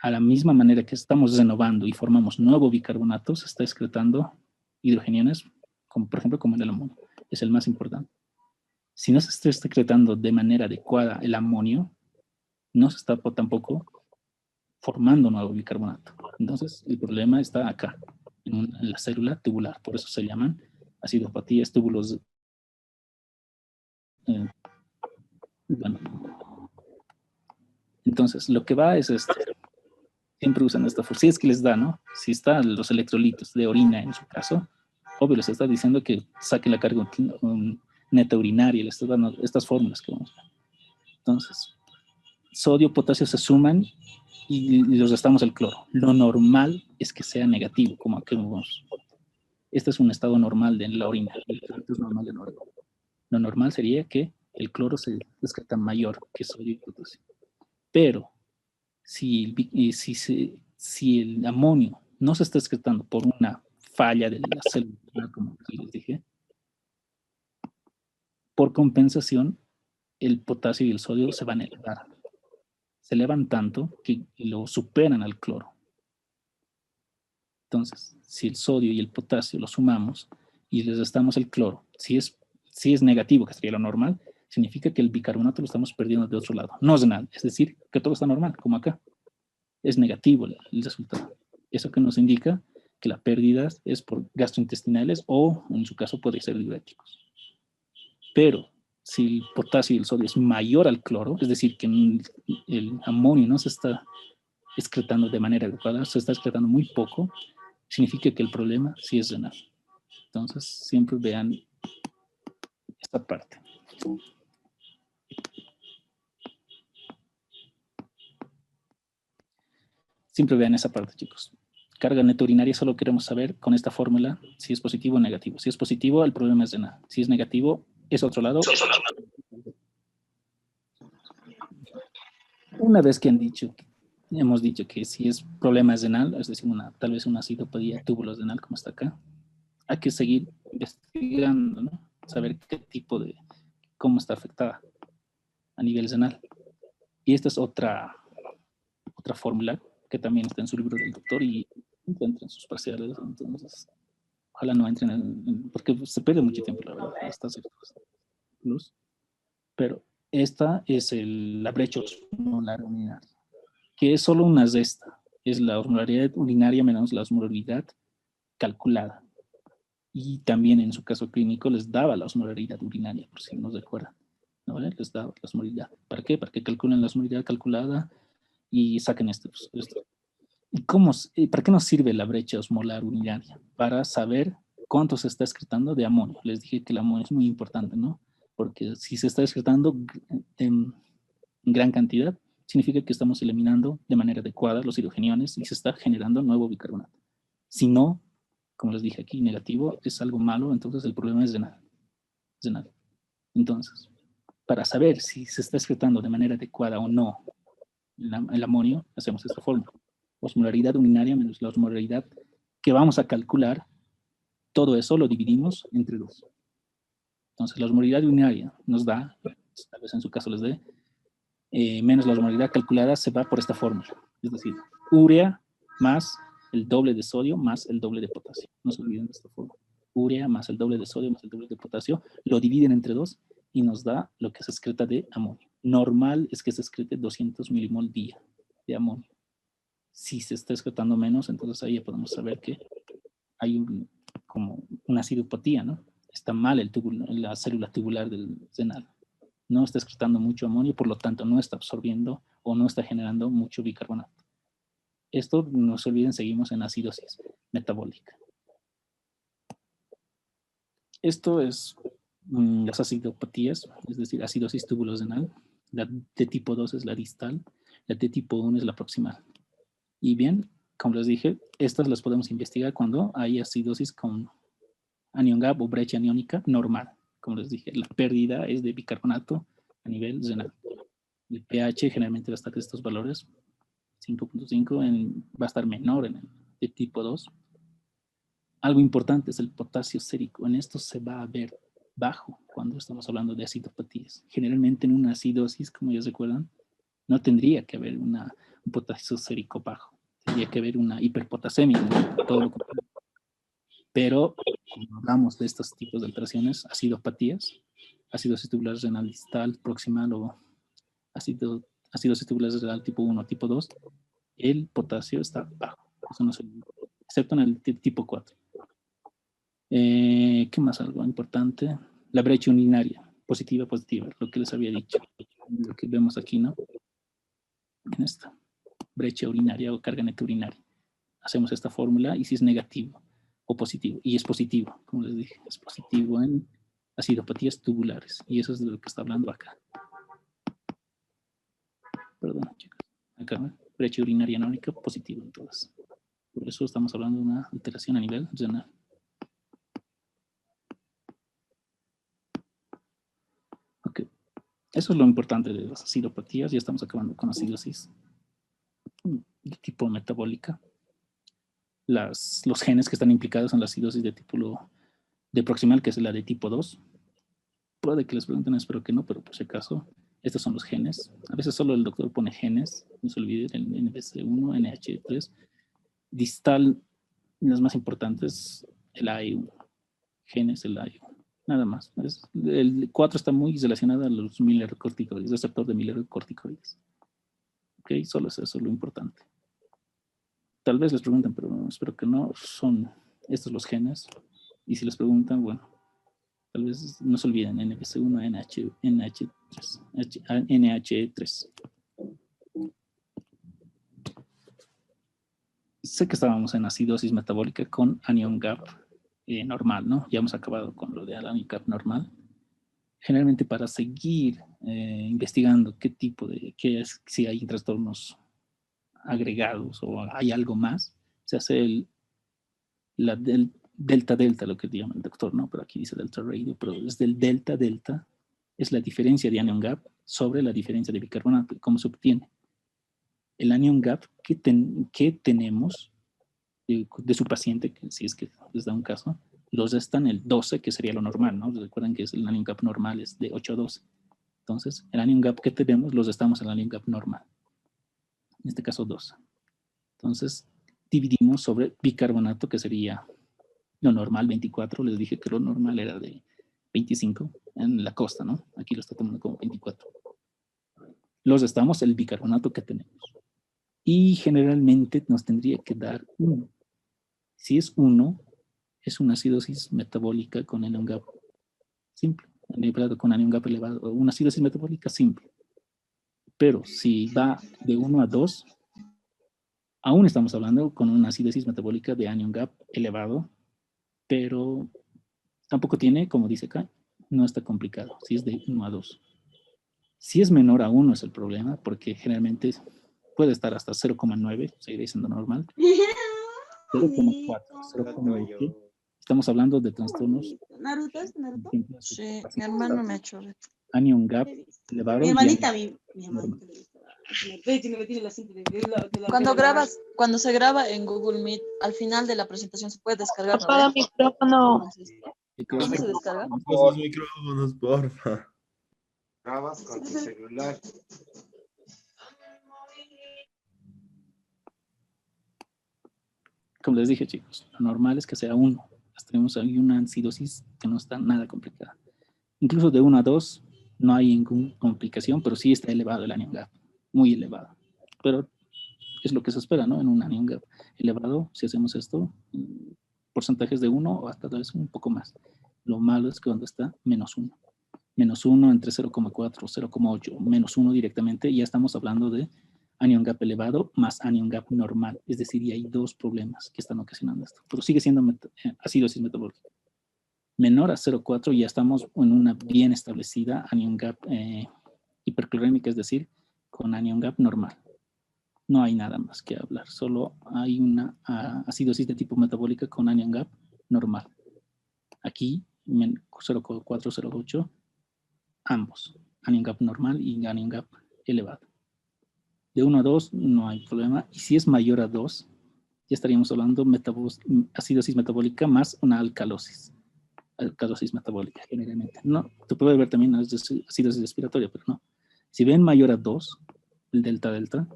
a la misma manera que estamos renovando y formamos nuevo bicarbonato, se está excretando hidrogeniones, como por ejemplo como en el amonio. Es el más importante. Si no se está excretando de manera adecuada el amonio, no se está tampoco formando nuevo bicarbonato. Entonces, el problema está acá, en la célula tubular. Por eso se llaman acidopatías túbulos. Bueno. Entonces, lo que va es esto. Siempre usan esta forma. Si es que les da, ¿no? Si están los electrolitos de orina en su caso, obvio les está diciendo que saquen la carga neta urinaria, les está dando estas fórmulas que vamos a ver. Entonces, sodio, potasio se suman y los restamos el cloro. Lo normal es que sea negativo, como aquí vemos. Este es un estado normal de la orina. Es normal de la orina. Lo normal sería que el cloro se excreta mayor que sodio y potasio. Pero si el amonio no se está excretando por una falla de la célula, como les dije, por compensación, el potasio y el sodio se van a elevar. Se elevan tanto que lo superan al cloro. Entonces, si el sodio y el potasio lo sumamos y les restamos el cloro, si es negativo, que sería lo normal, significa que el bicarbonato lo estamos perdiendo de otro lado. No es nada, es decir, que todo está normal, como acá. Es negativo el resultado. Eso que nos indica que la pérdida es por gastrointestinales o, en su caso, puede ser diuréticos. Pero si el potasio y el sodio es mayor al cloro, es decir, que el amonio no se está excretando de manera adecuada, se está excretando muy poco, significa que el problema sí es renal. Entonces, siempre vean esta parte. Siempre vean esa parte, chicos. Carga neta urinaria, solo queremos saber con esta fórmula si es positivo o negativo. Si es positivo, el problema es renal. Si es negativo, es otro lado. Una vez que hemos dicho que si es problema renal, es decir, tal vez una acidopatía túbulos renal, como está acá, hay que seguir investigando, ¿no? Saber cómo está afectada a nivel renal. Y esta es otra fórmula que también está en su libro del doctor y encuentran sus parciales. Entonces, ojalá no entren porque se pierde mucho tiempo, la verdad, estas plus. Pero esta es la brecha osmolar urinaria, que es solo una resta. Es la osmolaridad urinaria menos la osmolaridad calculada. Y también en su caso clínico les daba la osmolaridad urinaria, por si no recuerdan. ¿No? Les daba la osmolaridad. ¿Para qué? Para que calculen la osmolaridad calculada y saquen esto. ¿Y para qué nos sirve la brecha osmolar urinaria? Para saber cuánto se está excretando de amonio. Les dije que el amonio es muy importante, ¿no? Porque si se está excretando en gran cantidad, significa que estamos eliminando de manera adecuada los hidrogeniones y se está generando nuevo bicarbonato. Si no, como les dije aquí, negativo, es algo malo, entonces el problema es renal. Entonces, para saber si se está excretando de manera adecuada o no el amonio, hacemos esta fórmula. Osmolaridad urinaria menos la osmolaridad que vamos a calcular, todo eso lo dividimos entre 2. Entonces, la osmolaridad urinaria nos da, tal vez en su caso les dé, menos la osmolaridad calculada se va por esta fórmula. Es decir, urea más el doble de sodio más el doble de potasio. No se olviden de esta fórmula. Urea más el doble de sodio más el doble de potasio, lo dividen entre 2 y nos da lo que se excreta de amonio. Normal es que se excrete 200 milimol día de amonio. Si se está excretando menos, entonces ahí ya podemos saber que hay como una acidopatía, ¿no? Está mal la célula tubular del renal. No está excretando mucho amonio, por lo tanto no está absorbiendo o no está generando mucho bicarbonato. Esto, no se olviden, seguimos en acidosis metabólica. Esto es las acidopatías, es decir, acidosis tubulorenal. La de tipo 2 es la distal, la de tipo 1 es la proximal. Y bien, como les dije, estas las podemos investigar cuando hay acidosis con anion gap o brecha aniónica normal. Como les dije, la pérdida es de bicarbonato a nivel renal. El pH generalmente va a estar de estos valores, 5.5, va a estar menor en el de tipo 2. Algo importante es el potasio sérico. En esto se va a ver bajo cuando estamos hablando de acidopatías. Generalmente en una acidosis, como ya recuerdan, no tendría que haber un potasio sérico bajo. Tendría que haber una hiperpotasemia, todo lo contrario. Pero cuando hablamos de estos tipos de alteraciones, acidopatías, acidosis tubular renal distal, proximal o acidosis tubular renal tipo 1, tipo 2, el potasio está bajo. Eso no se olvida, excepto en el tipo 4. ¿Qué más? Algo importante. La brecha urinaria, positiva, lo que les había dicho. Lo que vemos aquí, ¿no? En esta brecha urinaria o carga neta urinaria. Hacemos esta fórmula y si es negativo o positivo. Y es positivo, como les dije, es positivo en acidopatías tubulares. Y eso es de lo que está hablando acá. Perdón, chicos. Acá, ¿no? Brecha urinaria anónica positiva en todas. Por eso estamos hablando de una alteración a nivel renal. Ok. Eso es lo importante de las acidopatías. Ya estamos acabando con acidosis de tipo metabólica. Los genes que están implicados en la acidosis de tipo de proximal, que es la de tipo 2. Puede que les pregunten, espero que no, pero por si acaso, estos son los genes. A veces solo el doctor pone genes, no se olviden, el NBC1, NH3. Distal, las más importantes, el AE1. Genes, el AE1. Nada más. El 4 está muy relacionado a los mineralocorticoides, receptor de mineralocorticoides. Ok, solo es eso lo importante. Tal vez les pregunten, pero espero que no, son estos los genes. Y si les preguntan, bueno, tal vez no se olviden, NBC1, NH3. Sé que estábamos en acidosis metabólica con anion gap normal, ¿no? Ya hemos acabado con lo de anion gap normal. Generalmente para seguir investigando qué tipo de, si hay trastornos agregados o hay algo más, se hace la delta, lo que llama el doctor, ¿no? Pero aquí dice delta radio, pero desde el delta, es la diferencia de anion gap sobre la diferencia de bicarbonato. ¿Cómo se obtiene? El anion gap que tenemos de su paciente, que si es que les da un caso, los restan el 12, que sería lo normal, ¿no? Recuerden que el anion gap normal es de 8 a 12. Entonces, el anion gap que tenemos los restamos en el anion gap normal. En este caso 12. Entonces, dividimos sobre bicarbonato, que sería lo normal, 24. Les dije que lo normal era de 25 en la costa, ¿no? Aquí lo está tomando como 24. Los restamos el bicarbonato que tenemos. Y generalmente nos tendría que dar 1. Si es 1, es una acidosis metabólica con anion gap simple. Con anion gap elevado. Una acidosis metabólica simple. Pero si va de 1 a 2, aún estamos hablando con una acidosis metabólica de anion gap elevado, pero tampoco tiene, como dice acá, no está complicado, si es de 1 a 2. Si es menor a 1 es el problema, porque generalmente puede estar hasta 0,9, seguiría siendo normal. 0,4, 0,8. Estamos hablando de trastornos. ¿Naruto? Sí, mi hermano me ha hecho. Anion gap elevado. Mi hermanita, mi hermanita. Cuando se graba en Google Meet, al final de la presentación se puede descargar. Apaga el micrófono. ¿Cómo se descarga? Los micrófonos, porfa. Grabas con tu celular. Como les dije, chicos, lo normal es que sea 1. Tenemos ahí una acidosis que no está nada complicada. Incluso de 1 a 2 no hay ninguna complicación, pero sí está elevado el anion gap, muy elevado. Pero es lo que se espera, ¿no? En un anion gap elevado, si hacemos esto, porcentajes de 1 o hasta tal vez un poco más. Lo malo es que cuando está menos 1. Menos 1 entre 0,4, 0,8, menos 1 directamente, ya estamos hablando de anion gap elevado más anion gap normal. Es decir, y hay 2 problemas que están ocasionando esto. Pero sigue siendo acidosis metabólica. Menor a 0,4 ya estamos en una bien establecida anion gap hiperclorémica, es decir, con anion gap normal. No hay nada más que hablar. Solo hay una acidosis de tipo metabólica con anion gap normal. Aquí, 0,4, 0,8, ambos. Anion gap normal y anion gap elevado. De 1 a 2 no hay problema. Y si es mayor a 2, ya estaríamos hablando de acidosis metabólica más una alcalosis. Alcalosis metabólica, generalmente. No, se puede ver también acidosis respiratoria, pero no. Si ven mayor a 2, el delta,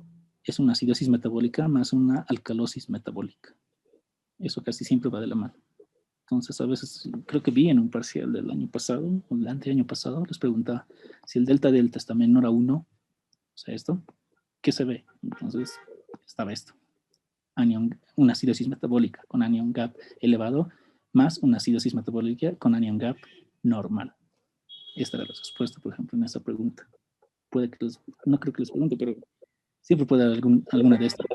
es una acidosis metabólica más una alcalosis metabólica. Eso casi siempre va de la mano. Entonces, a veces, creo que vi en un parcial del año pasado, o del anteaño pasado, les preguntaba si el delta-delta está menor a 1, o sea, esto, ¿qué se ve? Entonces, estaba esto. Una acidosis metabólica con anion gap elevado, más una acidosis metabólica con anion gap normal. Esta era la respuesta, por ejemplo, en esa pregunta. No creo que les pregunte, pero siempre puede haber alguna de estas.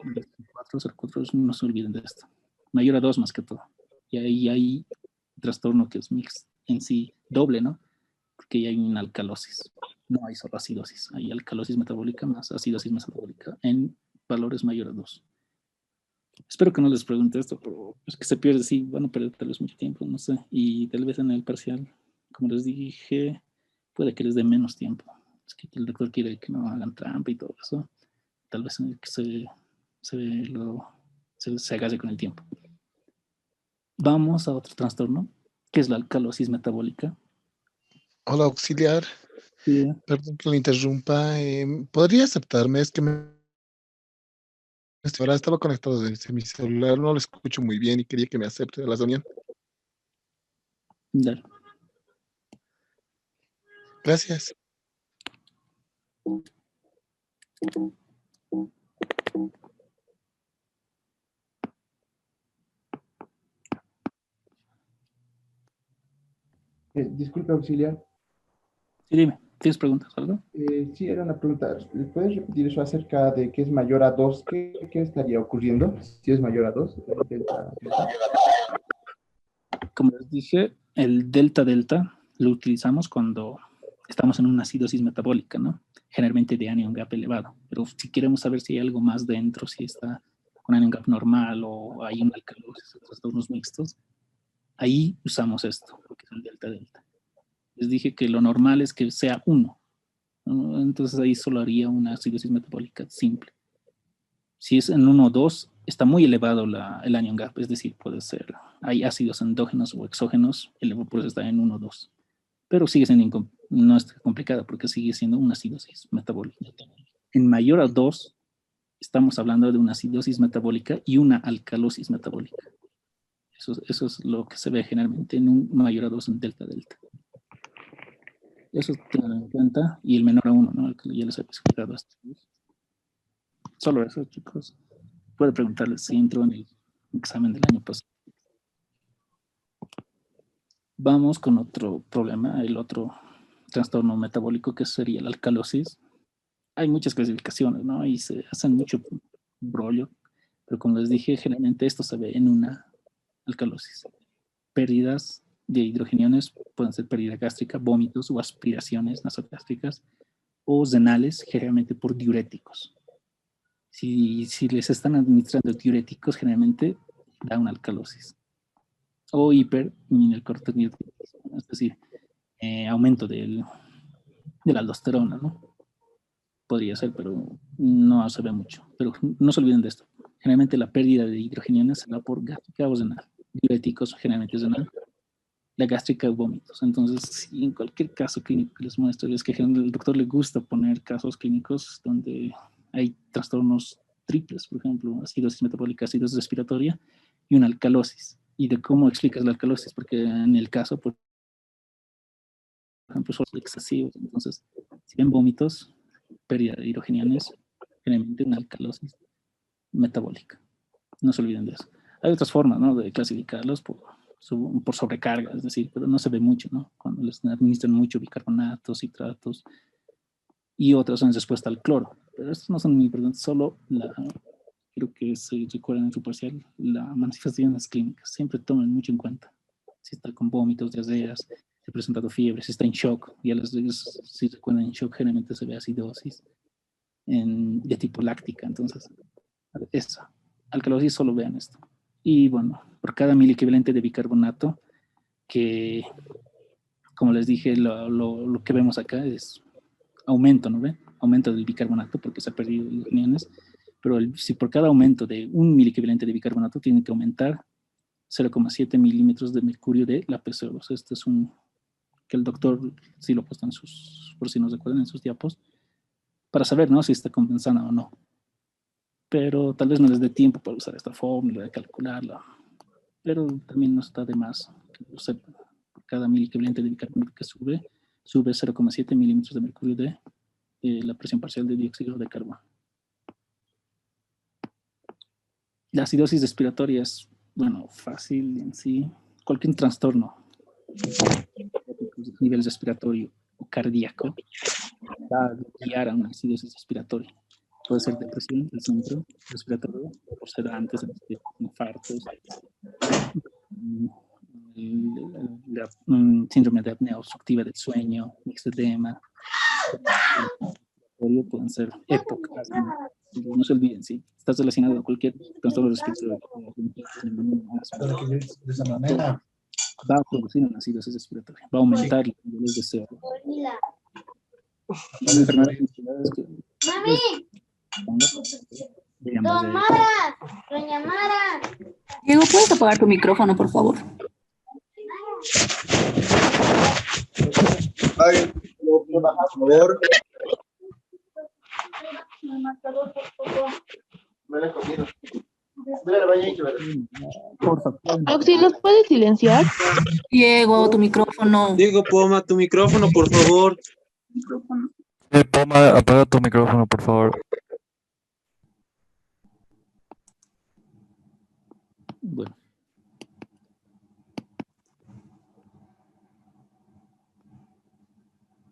4 no se olviden de esto. Mayor a 2 más que todo. Y ahí hay trastorno que es mix en sí doble, ¿no? Porque ahí hay una alcalosis. No hay solo acidosis. Hay alcalosis metabólica más acidosis metabólica en valores mayores a 2. Espero que no les pregunte esto, pero es que se pierde, sí, van a perder tal vez mucho tiempo, no sé. Y tal vez en el parcial, como les dije, puede que les dé menos tiempo. Es que el doctor quiere que no hagan trampa y todo eso. Tal vez en el que se agarre con el tiempo. Vamos a otro trastorno, que es la alcalosis metabólica. Hola, auxiliar. Sí. Perdón que lo interrumpa. ¿Podría aceptarme? Es que ahora estaba conectado desde mi celular, no lo escucho muy bien y quería que me acepte a la reunión. Dale. Gracias. Disculpe, auxiliar. Sí, dime, ¿tienes preguntas, algo? Sí, era una pregunta. ¿Puedes repetir eso acerca de que es mayor a 2? ¿Qué estaría ocurriendo si es mayor a 2? Como les dije, el delta-delta lo utilizamos cuando estamos en una acidosis metabólica, ¿no? Generalmente de anion gap elevado. Pero si queremos saber si hay algo más dentro, si está con anion gap normal o hay una alcalosis, trastornos mixtos, ahí usamos esto, porque es el delta-delta. Les dije que lo normal es que sea 1. Entonces ahí solo haría una acidosis metabólica simple. Si es en 1 o 2, está muy elevado el anion gap, es decir, puede ser, hay ácidos endógenos o exógenos, por eso está en 1 o 2. Pero sigue siendo, no es complicado porque sigue siendo una acidosis metabólica. En mayor a 2, estamos hablando de una acidosis metabólica y una alcalosis metabólica. Eso es lo que se ve generalmente en un mayor a 2 en delta-delta. Eso tenerlo en cuenta. Y el menor a 1, ¿no? El que ya les he explicado hasta. Solo eso, chicos. Puede preguntarles si entró en el examen del año pasado. Vamos con otro problema, el otro trastorno metabólico que sería la alcalosis. Hay muchas clasificaciones, ¿no? Y se hacen mucho brollo. Pero como les dije, generalmente esto se ve en una alcalosis. Pérdidas de hidrogeniones, pueden ser pérdida gástrica, vómitos o aspiraciones nasogástricas, o renales, generalmente por diuréticos. Si les están administrando diuréticos, generalmente da una alcalosis. O hipermineralocorticoides, es decir, aumento de la aldosterona, ¿no? Podría ser, pero no se ve mucho. Pero no se olviden de esto. Generalmente la pérdida de hidrogeniones se da por gástrica o renal. Diuréticos generalmente es renal. La gástrica o vómitos. Entonces, si en cualquier caso clínico que les muestro, es que al doctor le gusta poner casos clínicos donde hay trastornos triples, por ejemplo, acidosis metabólica, acidosis respiratoria y una alcalosis. ¿Y de cómo explicas la alcalosis? Porque en el caso, por ejemplo, son excesivos. Entonces, si ven vómitos, pérdida de hidrogeniones, generalmente una alcalosis metabólica. No se olviden de eso. Hay otras formas, ¿no?, de clasificarlos por sobrecarga, es decir, pero no se ve mucho, ¿no? Cuando les administran mucho bicarbonatos, citratos, y otras son en respuesta al cloro. Pero estos no son muy importantes, solo quiero que se recuerden en su parcial, las manifestaciones clínicas. Siempre tomen mucho en cuenta. Si está con vómitos, diarreas, si ha presentado fiebre, si está en shock, ya si recuerdan en shock, generalmente se ve acidosis de tipo láctica. Entonces, eso. Alcalosis, solo vean esto. Y bueno, por cada miliequivalente de bicarbonato, que como les dije, lo que vemos acá es aumento, ¿no ven? Aumento del bicarbonato porque se ha perdido hidrogeniones, pero si por cada aumento de 1 miliequivalente de bicarbonato tiene que aumentar 0,7 milímetros de mercurio de la PCO2. Este es que el doctor sí lo ha puesto por si no recuerdan, en sus diapos, para saber, ¿no?, si está compensando o no. Pero tal vez no les dé tiempo para usar esta fórmula, de calcularla. pero también no está de más que lo sepan. Por cada miliequivalente de bicarbonato que sube 0,7 milímetros de mercurio de la presión parcial de dióxido de carbono. La acidosis respiratoria es, bueno, fácil en sí. Cualquier trastorno a nivel respiratorio o cardíaco va a guiar a una acidosis respiratoria. Puede ser depresión del centro respiratorio, por ser antes de infartos, síndrome de apnea obstructiva del sueño, ixedema, pueden ser épocas. No se olviden, si estás relacionado con cualquier trastorno respiratorio, de esa manera. va a producir una acidosis respiratoria, va a aumentar los niveles de CO2. Doña Mara. Diego, ¿puedes apagar tu micrófono, por favor? Ay, por favor. Oxy, ¿nos puedes silenciar? Diego, tu micrófono. Diego Poma, tu micrófono, por favor. Poma, apaga tu micrófono, por favor. Bueno.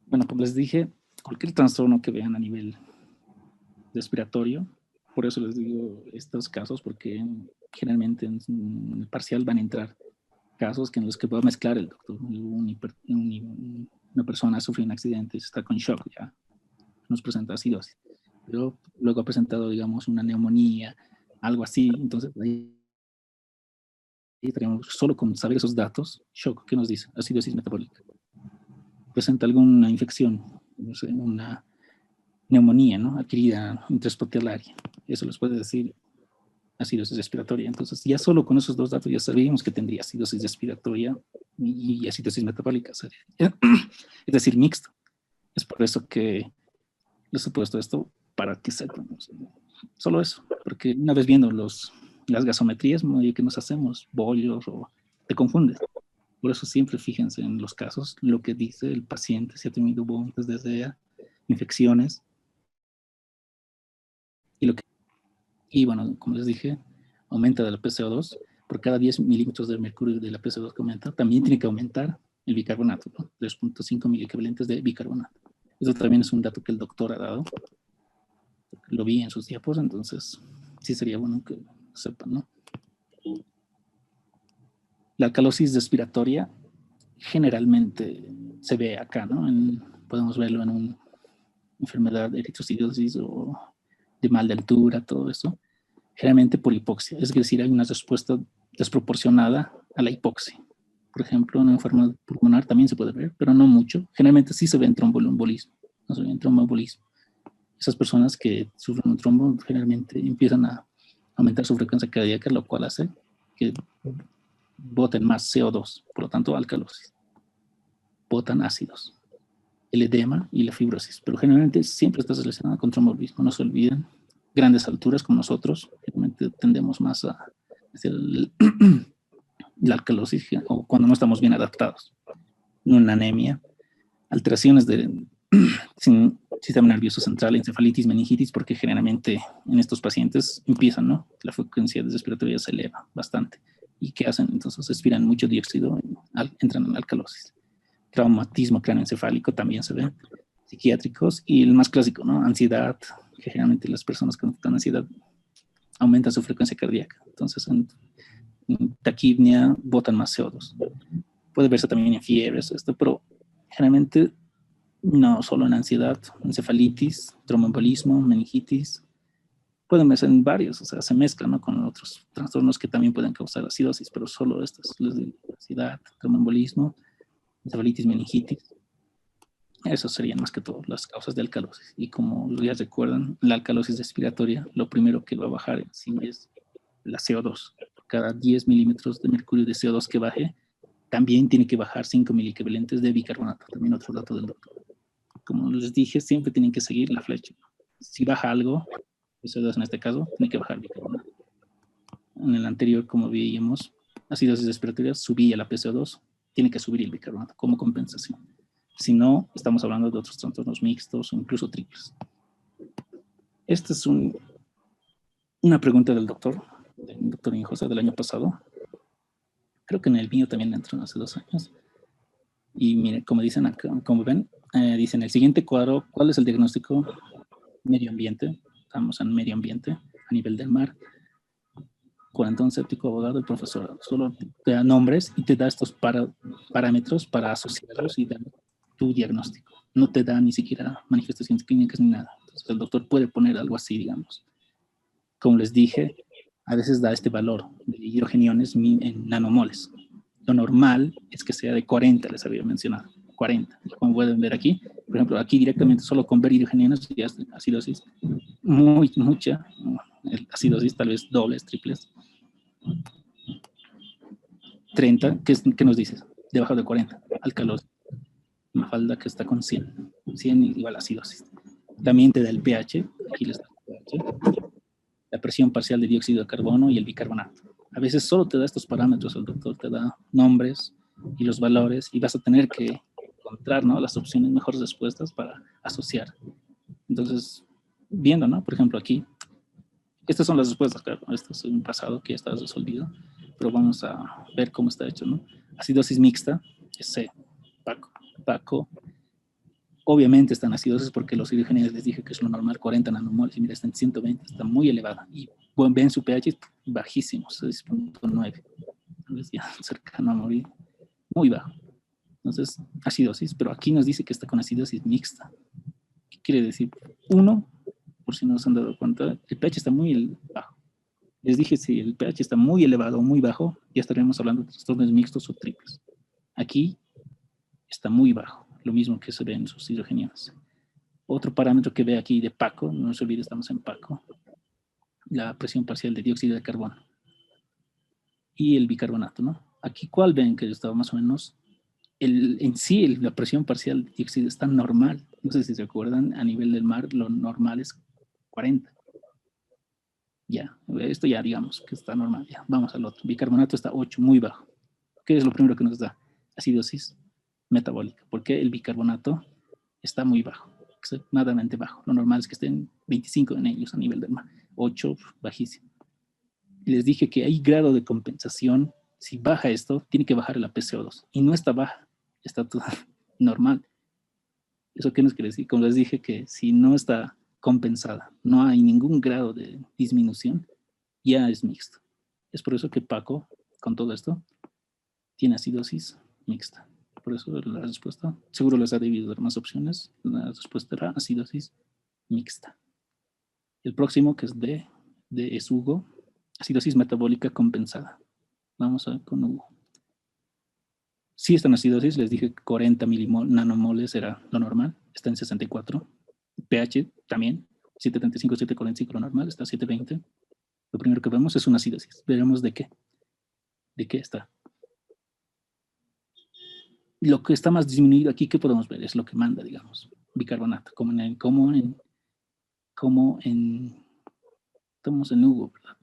Bueno, como les dije, cualquier trastorno que vean a nivel respiratorio, por eso les digo estos casos, porque generalmente en el parcial van a entrar casos en los que puede mezclar el doctor. Una persona sufre un accidente, está con shock, ya nos presenta acidosis, pero luego ha presentado, digamos, una neumonía, algo así, entonces ahí tenemos, solo con saber esos datos, shock, ¿qué nos dice? Acidosis metabólica. Presenta alguna infección, no sé, una neumonía, ¿no? Adquirida intrahospitalaria. Eso les puede decir acidosis respiratoria. Entonces, ya solo con esos dos datos ya sabíamos que tendría acidosis respiratoria y acidosis metabólica. Es decir, mixto. Es por eso que les he puesto esto, para que sepan. Solo eso. Porque una vez viendo las gasometrías que nos hacemos, bollos, o te confundes. Por eso siempre fíjense en los casos, lo que dice el paciente, si ha tenido vómitos desde infecciones. Y bueno, como les dije, aumenta de la PCO2. Por cada 10 milímetros de mercurio de la PCO2 que aumenta, también tiene que aumentar el bicarbonato, ¿no? 3.5 miliequivalentes de bicarbonato. Eso también es un dato que el doctor ha dado. Lo vi en sus diapos, entonces sí sería bueno que sepan, ¿no? La alcalosis respiratoria generalmente se ve acá, ¿no? Podemos verlo en una enfermedad de eritrocidosis o de mal de altura, todo eso. Generalmente por hipoxia, es decir, hay una respuesta desproporcionada a la hipoxia. Por ejemplo, en una enfermedad pulmonar también se puede ver, pero no mucho. Generalmente sí se ve en tromboembolismo, no se ve en tromboembolismo. Esas personas que sufren un trombo generalmente empiezan a aumentar su frecuencia cardíaca, lo cual hace que boten más CO2, por lo tanto alcalosis. Botan ácidos, el edema y la fibrosis, pero generalmente siempre está relacionado con tromboembolismo, no se olviden. Grandes alturas como nosotros, generalmente tendemos más a la alcalosis o cuando no estamos bien adaptados. Una anemia, alteraciones del sistema nervioso central, encefalitis, meningitis, porque generalmente en estos pacientes empiezan, ¿no? La frecuencia respiratoria se eleva bastante. ¿Y qué hacen? Entonces respiran mucho dióxido y entran en la alcalosis. Traumatismo cráneoencefálico también se ve. Psiquiátricos y el más clásico, ¿no? Ansiedad, que generalmente las personas con ansiedad aumentan su frecuencia cardíaca. Entonces en taquipnia botan más CO2. Puede verse también en fiebres, pero generalmente no solo en ansiedad, encefalitis, tromboembolismo, meningitis. Pueden verse en varios, o sea, se mezclan, ¿no? Con otros trastornos que también pueden causar acidosis, pero solo estos, los de ansiedad, tromboembolismo, encefalitis, meningitis. Esos serían más que todo las causas de alcalosis. Y como ya recuerdan, la alcalosis respiratoria, lo primero que va a bajar en sí es la CO2. Por cada 10 milímetros de mercurio de CO2 que baje, también tiene que bajar 5 miliequivalentes de bicarbonato. También otro dato del doctor. Como les dije, siempre tienen que seguir la flecha. Si baja algo, CO2 en este caso, tiene que bajar bicarbonato. En el anterior, como veíamos, acidosis respiratoria, subía la PCO2, tiene que subir el bicarbonato como compensación. Si no, estamos hablando de otros trastornos mixtos o incluso triples. Esta es una pregunta del doctor José del año pasado. Creo que en el mío también entró hace 2 años. Y miren, como dicen acá, como ven, dicen el siguiente cuadro, ¿cuál es el diagnóstico? Medio ambiente. Estamos en medio ambiente a nivel del mar. Cuarentón séptico, abogado y profesorado. Solo te da nombres y te da estos parámetros para asociarlos y dar tu diagnóstico. No te da ni siquiera manifestaciones clínicas ni nada. Entonces el doctor puede poner algo así, digamos. Como les dije, a veces da este valor de hidrogeniones en nanomoles. Lo normal es que sea de 40, les había mencionado. 40. Como pueden ver aquí, por ejemplo, aquí directamente solo con ver hidrogeniones ya es acidosis mucha, acidosis tal vez dobles, triples. 30, ¿qué nos dices? Debajo de 40, alcalosis. Mafalda que está con 100. 100 igual a acidosis. También te da el pH, aquí les da el pH, la presión parcial de dióxido de carbono y el bicarbonato. A veces solo te da estos parámetros, el doctor te da nombres y los valores y vas a tener que encontrar, ¿no?, las opciones mejores respuestas para asociar. Entonces, viendo, ¿no?, por ejemplo aquí, estas son las respuestas, claro, esto es un pasado que ya está resolvido, pero vamos a ver cómo está hecho, ¿no? Acidosis mixta, es C, Paco. Obviamente están acidosis porque los hidrogenes les dije que es lo normal, 40 nanomoles, y mira, está en 120, está muy elevada. Y ven su pH bajísimo, 6.9, tal vez ya cercano a morir, muy bajo. Entonces, acidosis, pero aquí nos dice que está con acidosis mixta. ¿Qué quiere decir? Uno, por si no se han dado cuenta, el pH está muy bajo. Les dije, si el pH está muy elevado o muy bajo, ya estaríamos hablando de trastornos mixtos o triples. Aquí está muy bajo, lo mismo que se ve en sus hidrogeniones. Otro parámetro que ve aquí de Paco, no se olvide, estamos en Paco, la presión parcial de dióxido de carbono y el bicarbonato, ¿no? Aquí, ¿cuál ven que estaba más o menos? En sí, la presión parcial de dióxido está normal. No sé si se acuerdan, a nivel del mar lo normal es 40. Ya, esto ya digamos que está normal. Ya, vamos al otro. Bicarbonato está 8, muy bajo. ¿Qué es lo primero que nos da? Acidosis metabólica. Porque el bicarbonato está muy bajo, extremadamente bajo. Lo normal es que estén 25 en ellos a nivel del mar. 8, bajísimo. Y les dije que hay grado de compensación. Si baja esto, tiene que bajar la PCO2. Y no está baja, está todo normal. ¿Eso qué nos quiere decir? Como les dije, que si no está compensada, no hay ningún grado de disminución, ya es mixto. Es por eso que Paco, con todo esto, tiene acidosis mixta. Por eso la respuesta, seguro les ha debido dar más opciones, la respuesta era acidosis mixta. El próximo, que es D es Hugo, acidosis metabólica compensada. Vamos a ver con Hugo. Si está en acidosis, les dije que 40 nanomoles era lo normal, está en 64. pH también, 735, 745 lo normal, está a 720. Lo primero que vemos es una acidosis. Veremos de qué. ¿De qué está? Lo que está más disminuido aquí, ¿qué podemos ver? Es lo que manda, digamos, bicarbonato, estamos en Hugo, ¿verdad?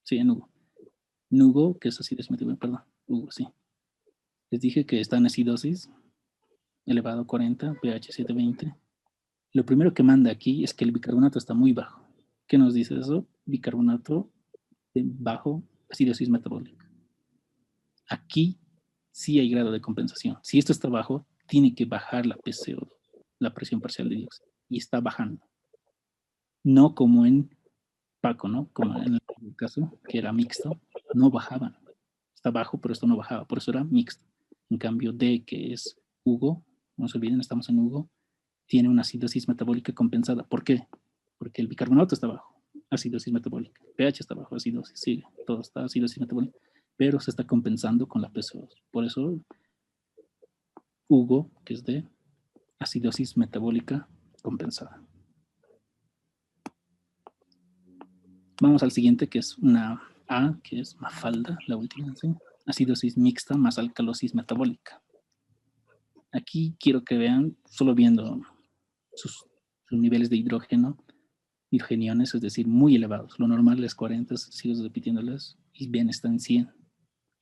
Sí, en Hugo. Hugo, que es acidosis metabólica, perdón, Hugo, sí. Les dije que está en acidosis, elevado a 40, pH 720. Lo primero que manda aquí es que el bicarbonato está muy bajo. ¿Qué nos dice eso? Bicarbonato de bajo, acidosis metabólica. Aquí sí hay grado de compensación. Si esto está bajo, tiene que bajar la PCO2, la presión parcial de dióxido, y está bajando. No como en Paco, ¿no? Como en el caso, que era mixto, no bajaban. Está bajo, pero esto no bajaba, por eso era mixto. En cambio, D, que es Hugo, no se olviden, estamos en Hugo, tiene una acidosis metabólica compensada. ¿Por qué? Porque el bicarbonato está bajo, acidosis metabólica. pH está bajo, acidosis, sigue, todo está acidosis metabólica, pero se está compensando con la PCO2. Por eso, Hugo, que es de acidosis metabólica compensada. Vamos al siguiente, que es una A, que es Mafalda, la última, ¿sí? Acidosis mixta más alcalosis metabólica. Aquí quiero que vean, solo viendo sus niveles de hidrogeniones, es decir, muy elevados. Lo normal es 40, sigo repitiéndoles, y bien, está en 100.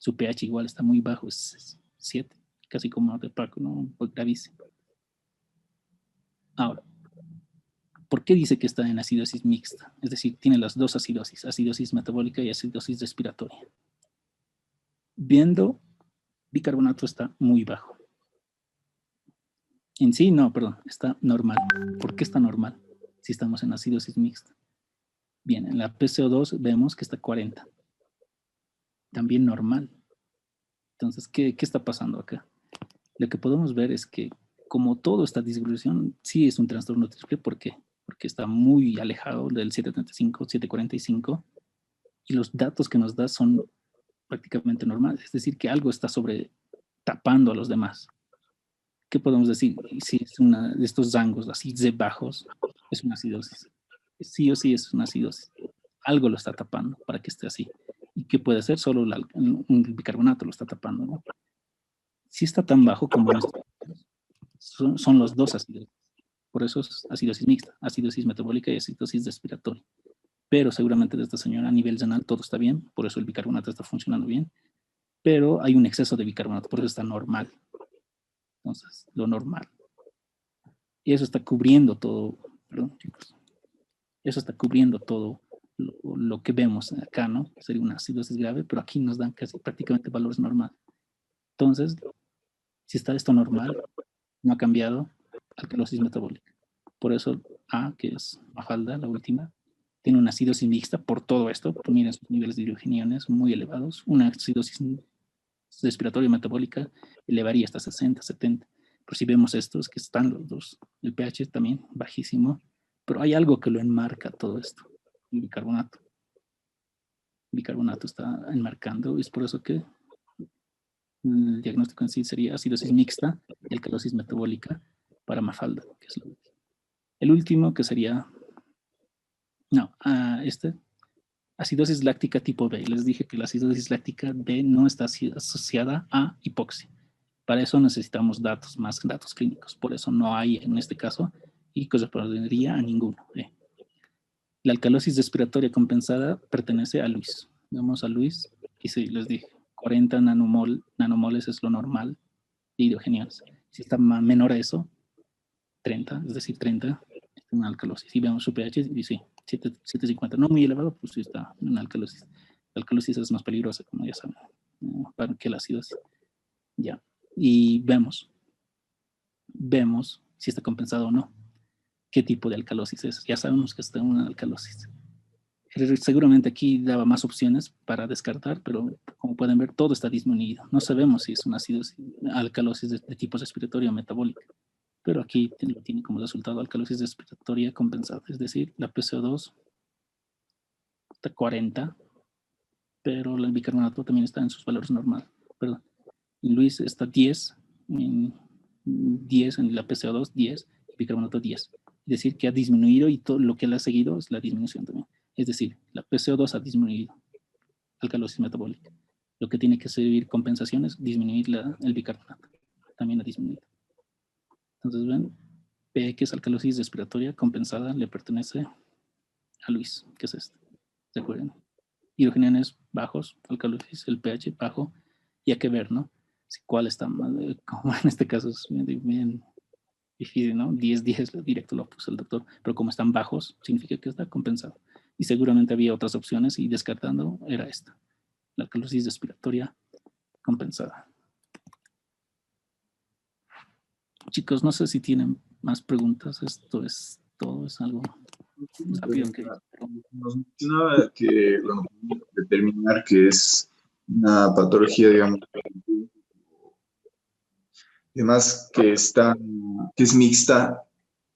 Su pH igual está muy bajo, es 7, casi como de Paco, ¿no? Pues gravísimo. Ahora, ¿por qué dice que está en acidosis mixta? Es decir, tiene las dos acidosis metabólica y acidosis respiratoria. Viendo, bicarbonato está muy bajo. En sí, no, perdón, está normal. ¿Por qué está normal si estamos en acidosis mixta? Bien, en la PCO2 vemos que está 40. También normal. Entonces, ¿qué está pasando acá? Lo que podemos ver es que como toda esta disminución, sí es un trastorno triple. ¿Por qué? Porque está muy alejado del 735, 745 y los datos que nos da son prácticamente normales. Es decir, que algo está tapando a los demás. ¿Qué podemos decir? Si es una de estos rangos así de bajos, es una acidosis. Sí o sí es una acidosis. Algo lo está tapando para que esté así. ¿Y qué puede ser? Solo un bicarbonato lo está tapando, ¿no? Si está tan bajo como son los dos acidosis. Por eso es acidosis mixta, acidosis metabólica y acidosis respiratoria. Pero seguramente de esta señora a nivel renal todo está bien, por eso el bicarbonato está funcionando bien. Pero hay un exceso de bicarbonato, por eso está normal. Entonces, lo normal. Y eso está cubriendo todo, perdón, chicos. Eso está cubriendo todo lo que vemos acá, ¿no? Sería una acidosis grave, pero aquí nos dan casi prácticamente valores normales. Entonces, si está esto normal, no ha cambiado, alcalosis metabólica. Por eso A, que es Mafalda, la última, tiene una acidosis mixta por todo esto. Miren sus niveles de hidrogeniones muy elevados. Una acidosis respiratoria metabólica elevaría hasta 60, 70. Pero si vemos estos, que están los dos, el pH también bajísimo, pero hay algo que lo enmarca todo esto, el bicarbonato. El bicarbonato está enmarcando, y es por eso que el diagnóstico en sí sería acidosis mixta y alcalosis metabólica para Mafalda, que es lo último. El último que sería, acidosis láctica tipo B. Les dije que la acidosis láctica B no está asociada a hipoxia. Para eso necesitamos más datos clínicos. Por eso no hay en este caso y correspondería a ninguno. La alcalosis respiratoria compensada pertenece a Luis. Vamos a Luis y sí, les dije, 40 nanomoles es lo normal de hidrogeniones. Si está menor a eso, 30, es decir, 30 es una alcalosis. Si vemos su pH, y sí, 750, no muy elevado, pues sí está en una alcalosis. La alcalosis es más peligrosa, como ya saben, que la acidosis. Ya. Y vemos si está compensado o no. ¿Qué tipo de alcalosis es? Ya sabemos que está en una alcalosis. Seguramente aquí daba más opciones para descartar, pero como pueden ver, todo está disminuido. No sabemos si es una alcalosis de tipo respiratorio o metabólica, pero aquí lo tiene como resultado alcalosis respiratoria compensada, es decir, la PCO2 está 40, pero el bicarbonato también está en sus valores normales. Perdón. Luis está 10 en la PCO2, 10, y bicarbonato 10. Es decir, que ha disminuido y todo lo que le ha seguido es la disminución también. Es decir, la PCO2 ha disminuido, alcalosis metabólica. Lo que tiene que servir compensación es disminuir el bicarbonato. También ha disminuido. Entonces, ven, P, que es alcalosis respiratoria compensada, le pertenece a Luis, que es este. ¿Recuerden? Hidrogeniones bajos, alcalosis, el pH bajo, y hay que ver, ¿no? ¿Cuál está mal? Como en este caso es bien difícil, ¿no? 10 directo lo puso el doctor, pero como están bajos, significa que está compensado. Y seguramente había otras opciones y descartando era esta, la alcalosis respiratoria compensada. Chicos, no sé si tienen más preguntas. Esto es todo, es algo rápido que... Nos mencionaba que, bueno, determinar que es una patología, digamos, además que es mixta,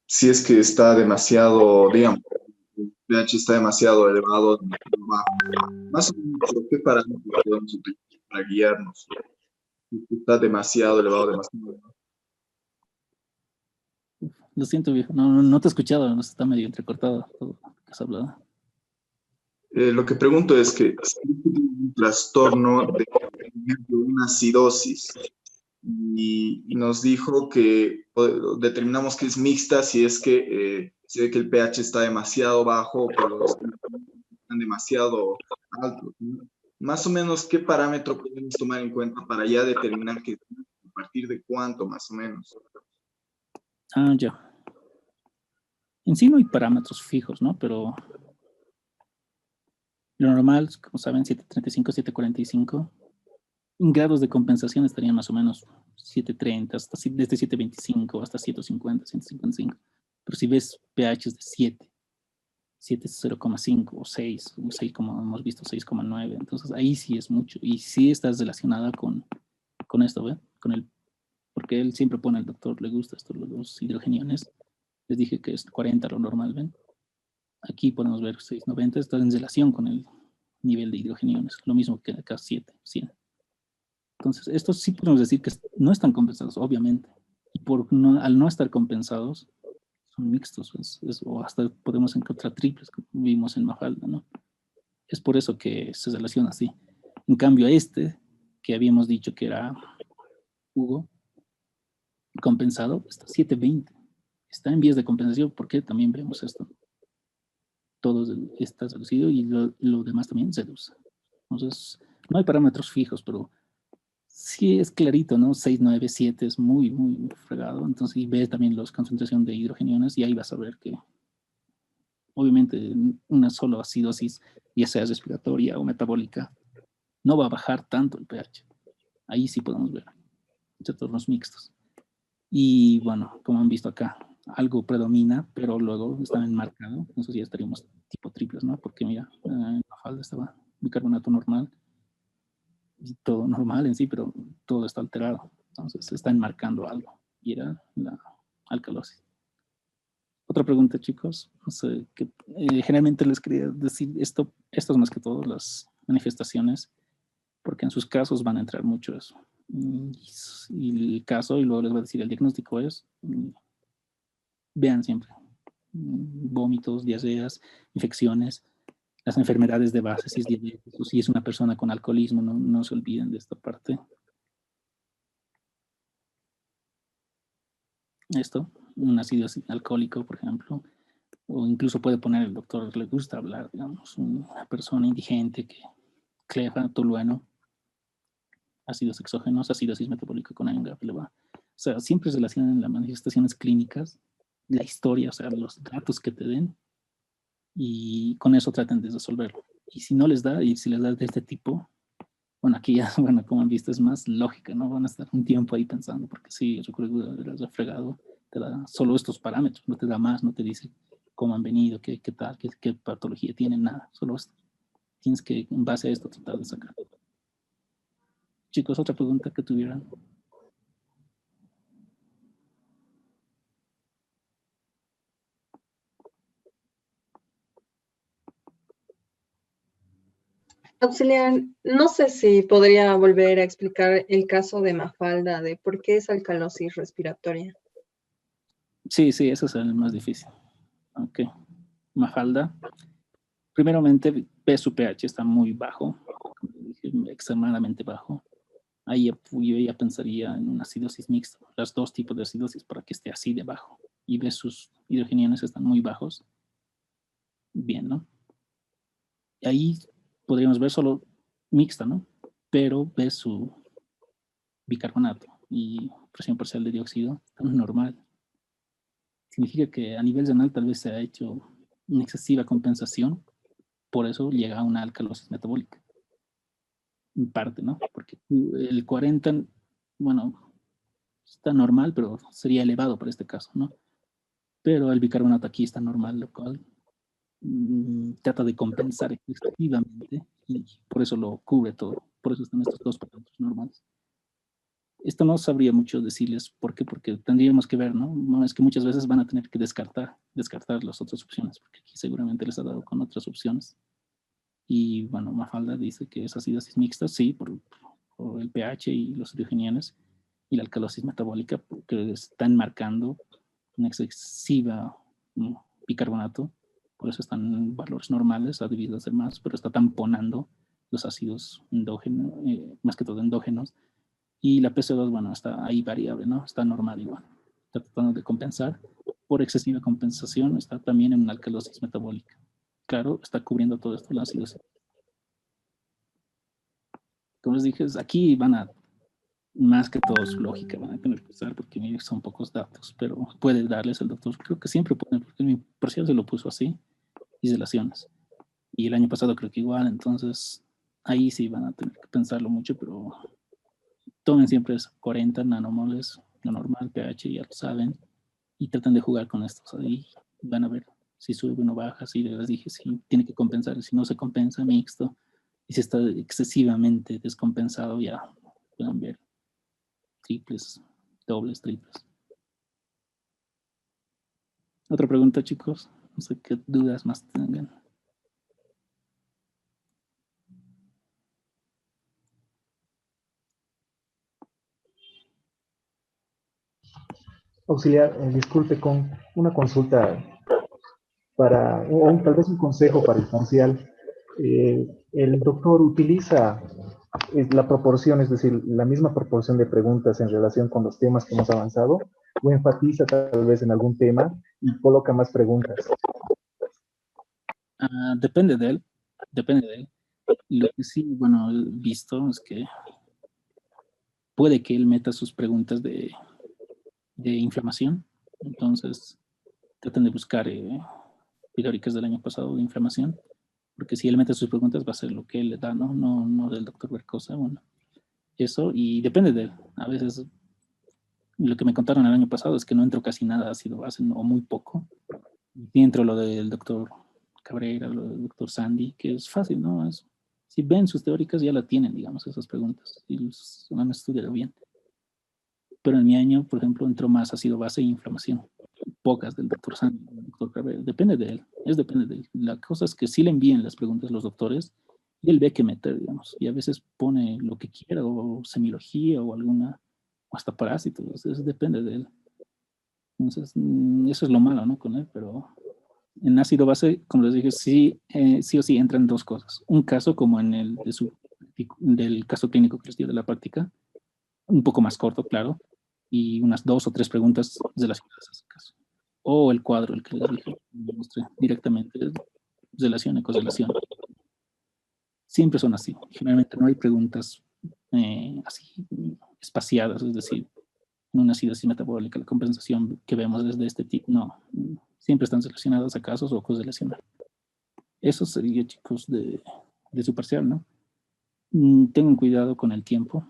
si es que está demasiado, digamos, el pH está demasiado elevado, más o menos, ¿qué parámetros podemos utilizar para guiarnos? Está demasiado elevado, demasiado elevado. Lo siento, viejo, no te he escuchado, está medio entrecortado todo lo que has hablado. Lo que pregunto es que si tiene un trastorno de una acidosis y nos dijo que determinamos que es mixta si es que se ve que el pH está demasiado bajo o están demasiado altos, ¿no? más o menos, ¿qué parámetro podemos tomar en cuenta para ya determinar que a partir de cuánto, más o menos? Ah, ya. En sí no hay parámetros fijos, ¿no? Pero lo normal, como saben, 735, 745. En grados de compensación estarían más o menos 730, desde 725 hasta 150, 155. Pero si ves pHs de 7 es 0,5 o 6, o 6 como hemos visto, 6,9. Entonces ahí sí es mucho. Y sí estás relacionada con esto, ¿ve? Porque él siempre pone, el doctor, le gusta esto, los hidrogeniones. Les dije que es 40 lo normal, ¿ven? Aquí podemos ver 690, está en relación con el nivel de hidrogeniones. Lo mismo que acá 7, 100. Entonces, estos sí podemos decir que no están compensados, obviamente. Y al no estar compensados, son mixtos, o hasta podemos encontrar triples, como vimos en Mafalda, ¿no? Es por eso que se relaciona así. En cambio, que habíamos dicho que era Hugo, compensado, está 720. Está en vías de compensación, porque también vemos esto. Todo está reducido y lo demás también se reduce. Entonces, no hay parámetros fijos, pero sí es clarito, ¿no? 6, 9, 7 es muy, muy fregado. Entonces, y ves también la concentración de hidrogeniones y ahí vas a ver que, obviamente, una sola acidosis, ya sea respiratoria o metabólica, no va a bajar tanto el pH. Ahí sí podemos ver trastornos mixtos. Y bueno, como han visto acá, algo predomina, pero luego está enmarcado. Entonces ya estaríamos tipo triples, ¿no? Porque mira, en la falda estaba bicarbonato normal, y todo normal en sí, pero todo está alterado. Entonces se está enmarcando algo, y era la alcalosis. Otra pregunta, chicos. No sé, generalmente les quería decir esto es más que todo las manifestaciones, porque en sus casos van a entrar mucho eso. Y el caso, y luego les voy a decir, el diagnóstico es, vean siempre, vómitos, diarreas, infecciones, las enfermedades de base, si es diabetes, o si es una persona con alcoholismo, no se olviden de esta parte. Esto, un ácido alcohólico, por ejemplo, o incluso puede poner el doctor, le gusta hablar, digamos, una persona indigente que clefa, tolueno, ácidos exógenos, acidosis metabólica con ANGAP, o sea, siempre se relacionan las manifestaciones clínicas, la historia, o sea, los datos que te den, y con eso traten de resolverlo. Y si no les da, y si les da de este tipo, bueno, aquí ya, bueno, como han visto, es más lógica, ¿no? Van a estar un tiempo ahí pensando, porque sí, yo creo que el refregado te da solo estos parámetros, no te da más, no te dice cómo han venido, qué tal, qué patología tienen, nada, solo esto. Tienes que, en base a esto, tratar de sacar. Chicos, otra pregunta que tuvieran. Auxiliar, no sé si podría volver a explicar el caso de Mafalda, de por qué es alcalosis respiratoria. Sí, ese es el más difícil. Ok. Mafalda. Primeramente, ve su pH está muy bajo, extremadamente bajo. Ahí yo ya pensaría en una acidosis mixta, los dos tipos de acidosis para que esté así de bajo. Y ve sus hidrogeniones están muy bajos. Bien, ¿no? Ahí podríamos ver solo mixta, ¿no? Pero ve su bicarbonato y presión parcial de dióxido normal. Significa que a nivel renal tal vez se ha hecho una excesiva compensación, por eso llega a una alcalosis metabólica. En parte, ¿no? Porque el 40, bueno, está normal, pero sería elevado para este caso, ¿no? Pero el bicarbonato aquí está normal, lo cual trata de compensar excesivamente y por eso lo cubre todo. Por eso están estos dos parámetros normales. Esto no sabría mucho decirles por qué, porque tendríamos que ver, ¿no? Es que muchas veces van a tener que descartar las otras opciones, porque aquí seguramente les ha dado con otras opciones. Y bueno, Mafalda dice que es acidosis mixta, sí, por el pH y los hidrogeniones, y la alcalosis metabólica, porque están marcando una excesiva bicarbonato, por eso están en valores normales, ha debido ser más, pero está tamponando los ácidos endógenos, más que todo endógenos, y la PC2, bueno, está ahí variable, ¿no? Está normal igual, está tratando de compensar, por excesiva compensación está también en una alcalosis metabólica. Claro, está cubriendo todo esto el ácido. como les dije, aquí van a, más que todo su lógica, van a tener que usar porque son pocos datos, pero puede darles el doctor, creo que siempre puede, porque mi parcial se lo puso así, y relaciones. Y el año pasado creo que igual, entonces ahí sí van a tener que pensarlo mucho, pero tomen siempre eso, 40 nanomoles, lo normal, pH, ya lo saben, y tratan de jugar con estos ahí, van a ver si sube o no baja, si les dije, si tiene que compensar, si no se compensa, mixto, y si está excesivamente descompensado, ya pueden ver triples, dobles, triples. Otra pregunta, chicos, no sé qué dudas más tengan. Auxiliar, disculpe, con una consulta o tal vez un consejo para el parcial. El doctor utiliza la proporción, es decir, la misma proporción de preguntas en relación con los temas que hemos avanzado, o enfatiza tal vez en algún tema y coloca más preguntas. Depende de él, depende de él. Lo que sí, bueno, he visto es que puede que él meta sus preguntas de inflamación, entonces tratan de buscar teóricas del año pasado de inflamación, porque si él mete sus preguntas va a ser lo que él le da, ¿no? No del doctor Bercosa, bueno, eso, y depende de él. A veces lo que me contaron el año pasado es que no entró casi nada ácido base, o muy poco, y entro lo del doctor Cabrera, lo del doctor Sandy, que es fácil, ¿no? Si ven sus teóricas ya la tienen, digamos, esas preguntas, y los han estudiado bien. Pero en mi año, por ejemplo, entró más ácido base e inflamación. Pocas del doctor Sandy, del doctor Cabrera. Depende de él, depende de él. La cosa es que sí le envíen las preguntas a los doctores y él ve qué meter, digamos. Y a veces pone lo que quiera, o semiología, o alguna, o hasta parásitos. Entonces depende de él. Entonces, eso es lo malo, ¿no? Con él, pero en ácido base, como les dije, sí, sí o sí entran dos cosas. Un caso como en el del caso clínico que les dio de la práctica, un poco más corto, claro, y unas 2 o 3 preguntas relacionadas a ese caso. O el cuadro, el que les dije, mostré directamente, relación y correlación. Siempre son así. Generalmente no hay preguntas así espaciadas, es decir, en una acidosis metabólica, la compensación que vemos desde este tipo, no. Siempre están relacionadas a casos o correlacionadas. Eso sería, chicos, de su parcial, ¿no? Tengan cuidado con el tiempo.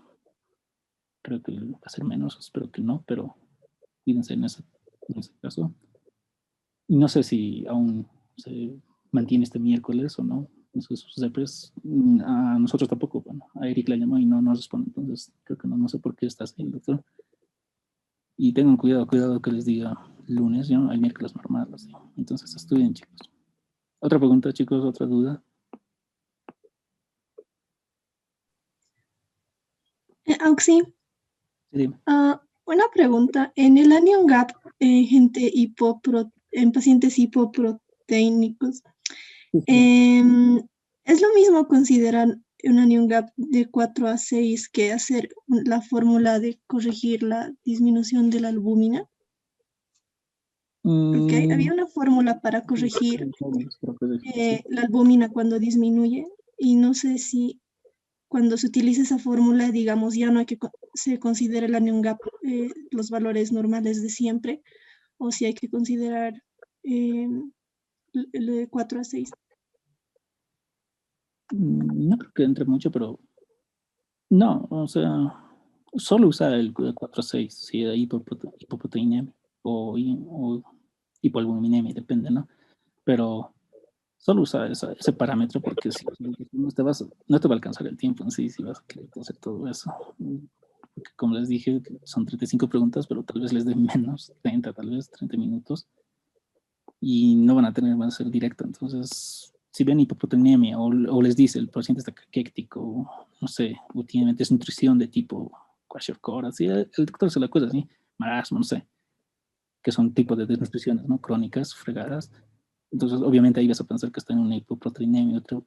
Creo que va a ser menos, espero que no, pero cuídense en ese caso. Y no sé si aún se mantiene este miércoles o no. Entonces, sus repres, a nosotros tampoco. Bueno, a Eric la llamó y no nos responde. Entonces, creo que no sé por qué estás ahí, doctor. Y tengan cuidado que les diga lunes, ¿no? El miércoles normal. Así. Entonces, estudien, chicos. Otra pregunta, chicos, otra duda. Auxi, Sí, una pregunta. En el anion gap, en pacientes hipoproteínicos, ¿es lo mismo considerar un anion gap de 4 a 6 que hacer la fórmula de corregir la disminución de la albúmina? Porque había una fórmula para corregir la albúmina cuando disminuye, y no sé si cuando se utiliza esa fórmula, digamos, ya no hay que se considera el anion gap los valores normales de siempre, o si hay que considerar el de 4 a 6. No creo que entre mucho, pero no, o sea, solo usar el 4 a 6, si hay hipoproteinemia o hipoalbuminemia, depende, ¿no? Pero solo usa ese parámetro porque si no te va a alcanzar el tiempo en sí, si vas a querer hacer todo eso. Porque como les dije, son 35 preguntas, pero tal vez les den menos, 30 tal vez, 30 minutos. Y no van a ser directo. Entonces, si ven hipoproteinemia o les dice el paciente está caquéctico, no sé, o tiene desnutrición de tipo kwashiorkor, así, el doctor se la acusa así, marasmo, no sé, que son tipos de desnutriciones, ¿no? Crónicas, fregadas. Entonces, obviamente ahí vas a pensar que está en una hipoproteinemia, otra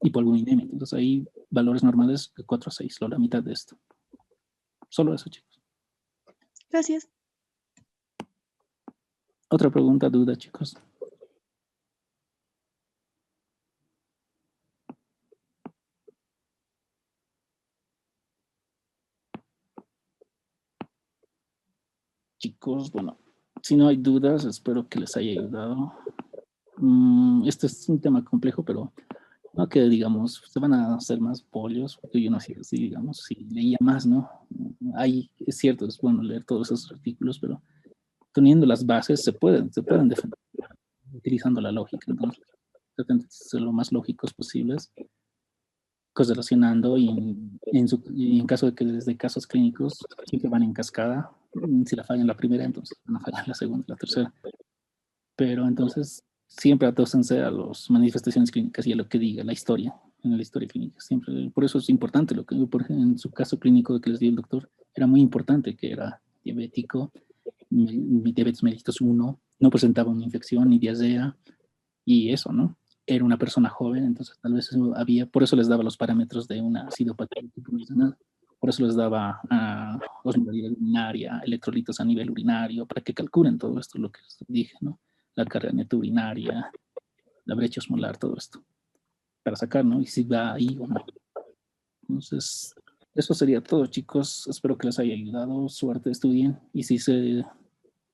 hipoalbuminemia. Entonces, ahí valores normales de 4 a 6, la mitad de esto. Solo eso, chicos. Gracias. Otra pregunta, duda, chicos. chicos, bueno, si no hay dudas, espero que les haya ayudado. Este es un tema complejo, pero no que, digamos, se van a hacer más pollos, porque yo no sé si, digamos, si leía más, ¿no? Es cierto, es bueno leer todos esos artículos, pero teniendo las bases se pueden defender utilizando la lógica. Entonces, traten de ser lo más lógicos posibles, correlacionando y en caso de que les dé casos clínicos, siempre van en cascada. Si la fallan la primera, entonces van a fallar la segunda, la tercera. Pero entonces, siempre atósense a las manifestaciones clínicas y a lo que diga la historia, en la historia clínica. Siempre, por eso es importante lo que, por ejemplo, en su caso clínico que les dio el doctor, era muy importante que era diabético, diabetes mellitus 1, no presentaba una infección ni diarrea, y eso, ¿no? Era una persona joven, entonces tal vez por eso les daba los parámetros de una acidopatía funcional, por eso les daba osmolaridad urinaria, electrolitos a nivel urinario, para que calculen todo esto, lo que les dije, ¿no? La carga neta urinaria, la brecha osmolar, todo esto, para sacar, ¿no? Y si va ahí o no. Entonces, eso sería todo, chicos. Espero que les haya ayudado. Suerte, estudien. Y si se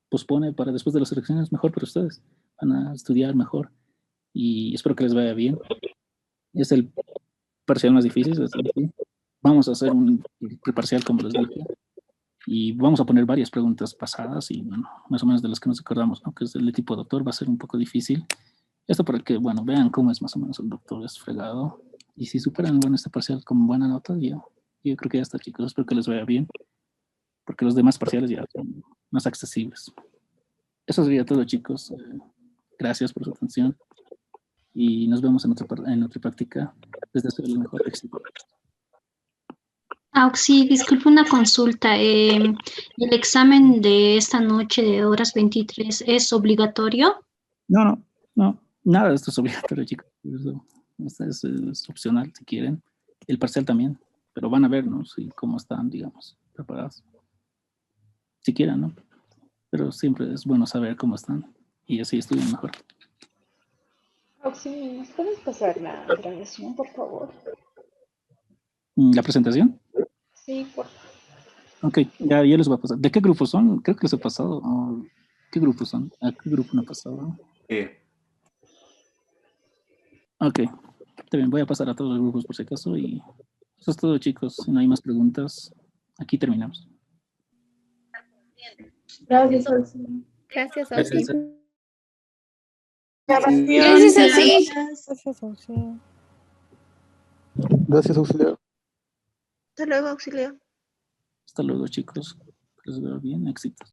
pospone para después de las elecciones, mejor para ustedes. Van a estudiar mejor. Y espero que les vaya bien. Es el parcial más difícil. Vamos a hacer un preparcial, como les dije. Y vamos a poner varias preguntas pasadas y, bueno, más o menos de las que nos acordamos, ¿no? Que es del tipo doctor, va a ser un poco difícil. Esto para que, bueno, vean cómo es más o menos el doctor, es fregado. Y si superan, bueno, este parcial con buena nota, yo creo que ya está, chicos. Espero que les vaya bien, porque los demás parciales ya son más accesibles. Eso sería todo, chicos. Gracias por su atención. Y nos vemos en otra práctica. Les deseo el mejor éxito. Sí, disculpe una consulta. ¿El examen de esta noche de horas 23 es obligatorio? No, nada de esto es obligatorio, chicos. Es opcional si quieren. El parcial también, pero van a ver, ¿no? Si, cómo están, digamos, preparados. Si quieren, ¿no? Pero siempre es bueno saber cómo están y así estudian mejor. Auxilio, ¿nos puedes pasar la grabación, por favor? ¿La presentación? Sí, por favor. Ok, ya les voy a pasar. ¿De qué grupo son? Creo que les he pasado. ¿Qué grupos son? ¿A qué grupo no he pasado? Ok, está bien, voy a pasar a todos los grupos por si acaso y eso es todo, chicos. Si no hay más preguntas, aquí terminamos. Gracias, Auxilio. Gracias, Gracias. Auxilio. Gracias, Auxilio. Gracias, Auxilio. Gracias, auxiliar. Hasta luego, Auxilio. Hasta luego, chicos. Que les veo bien, éxitos.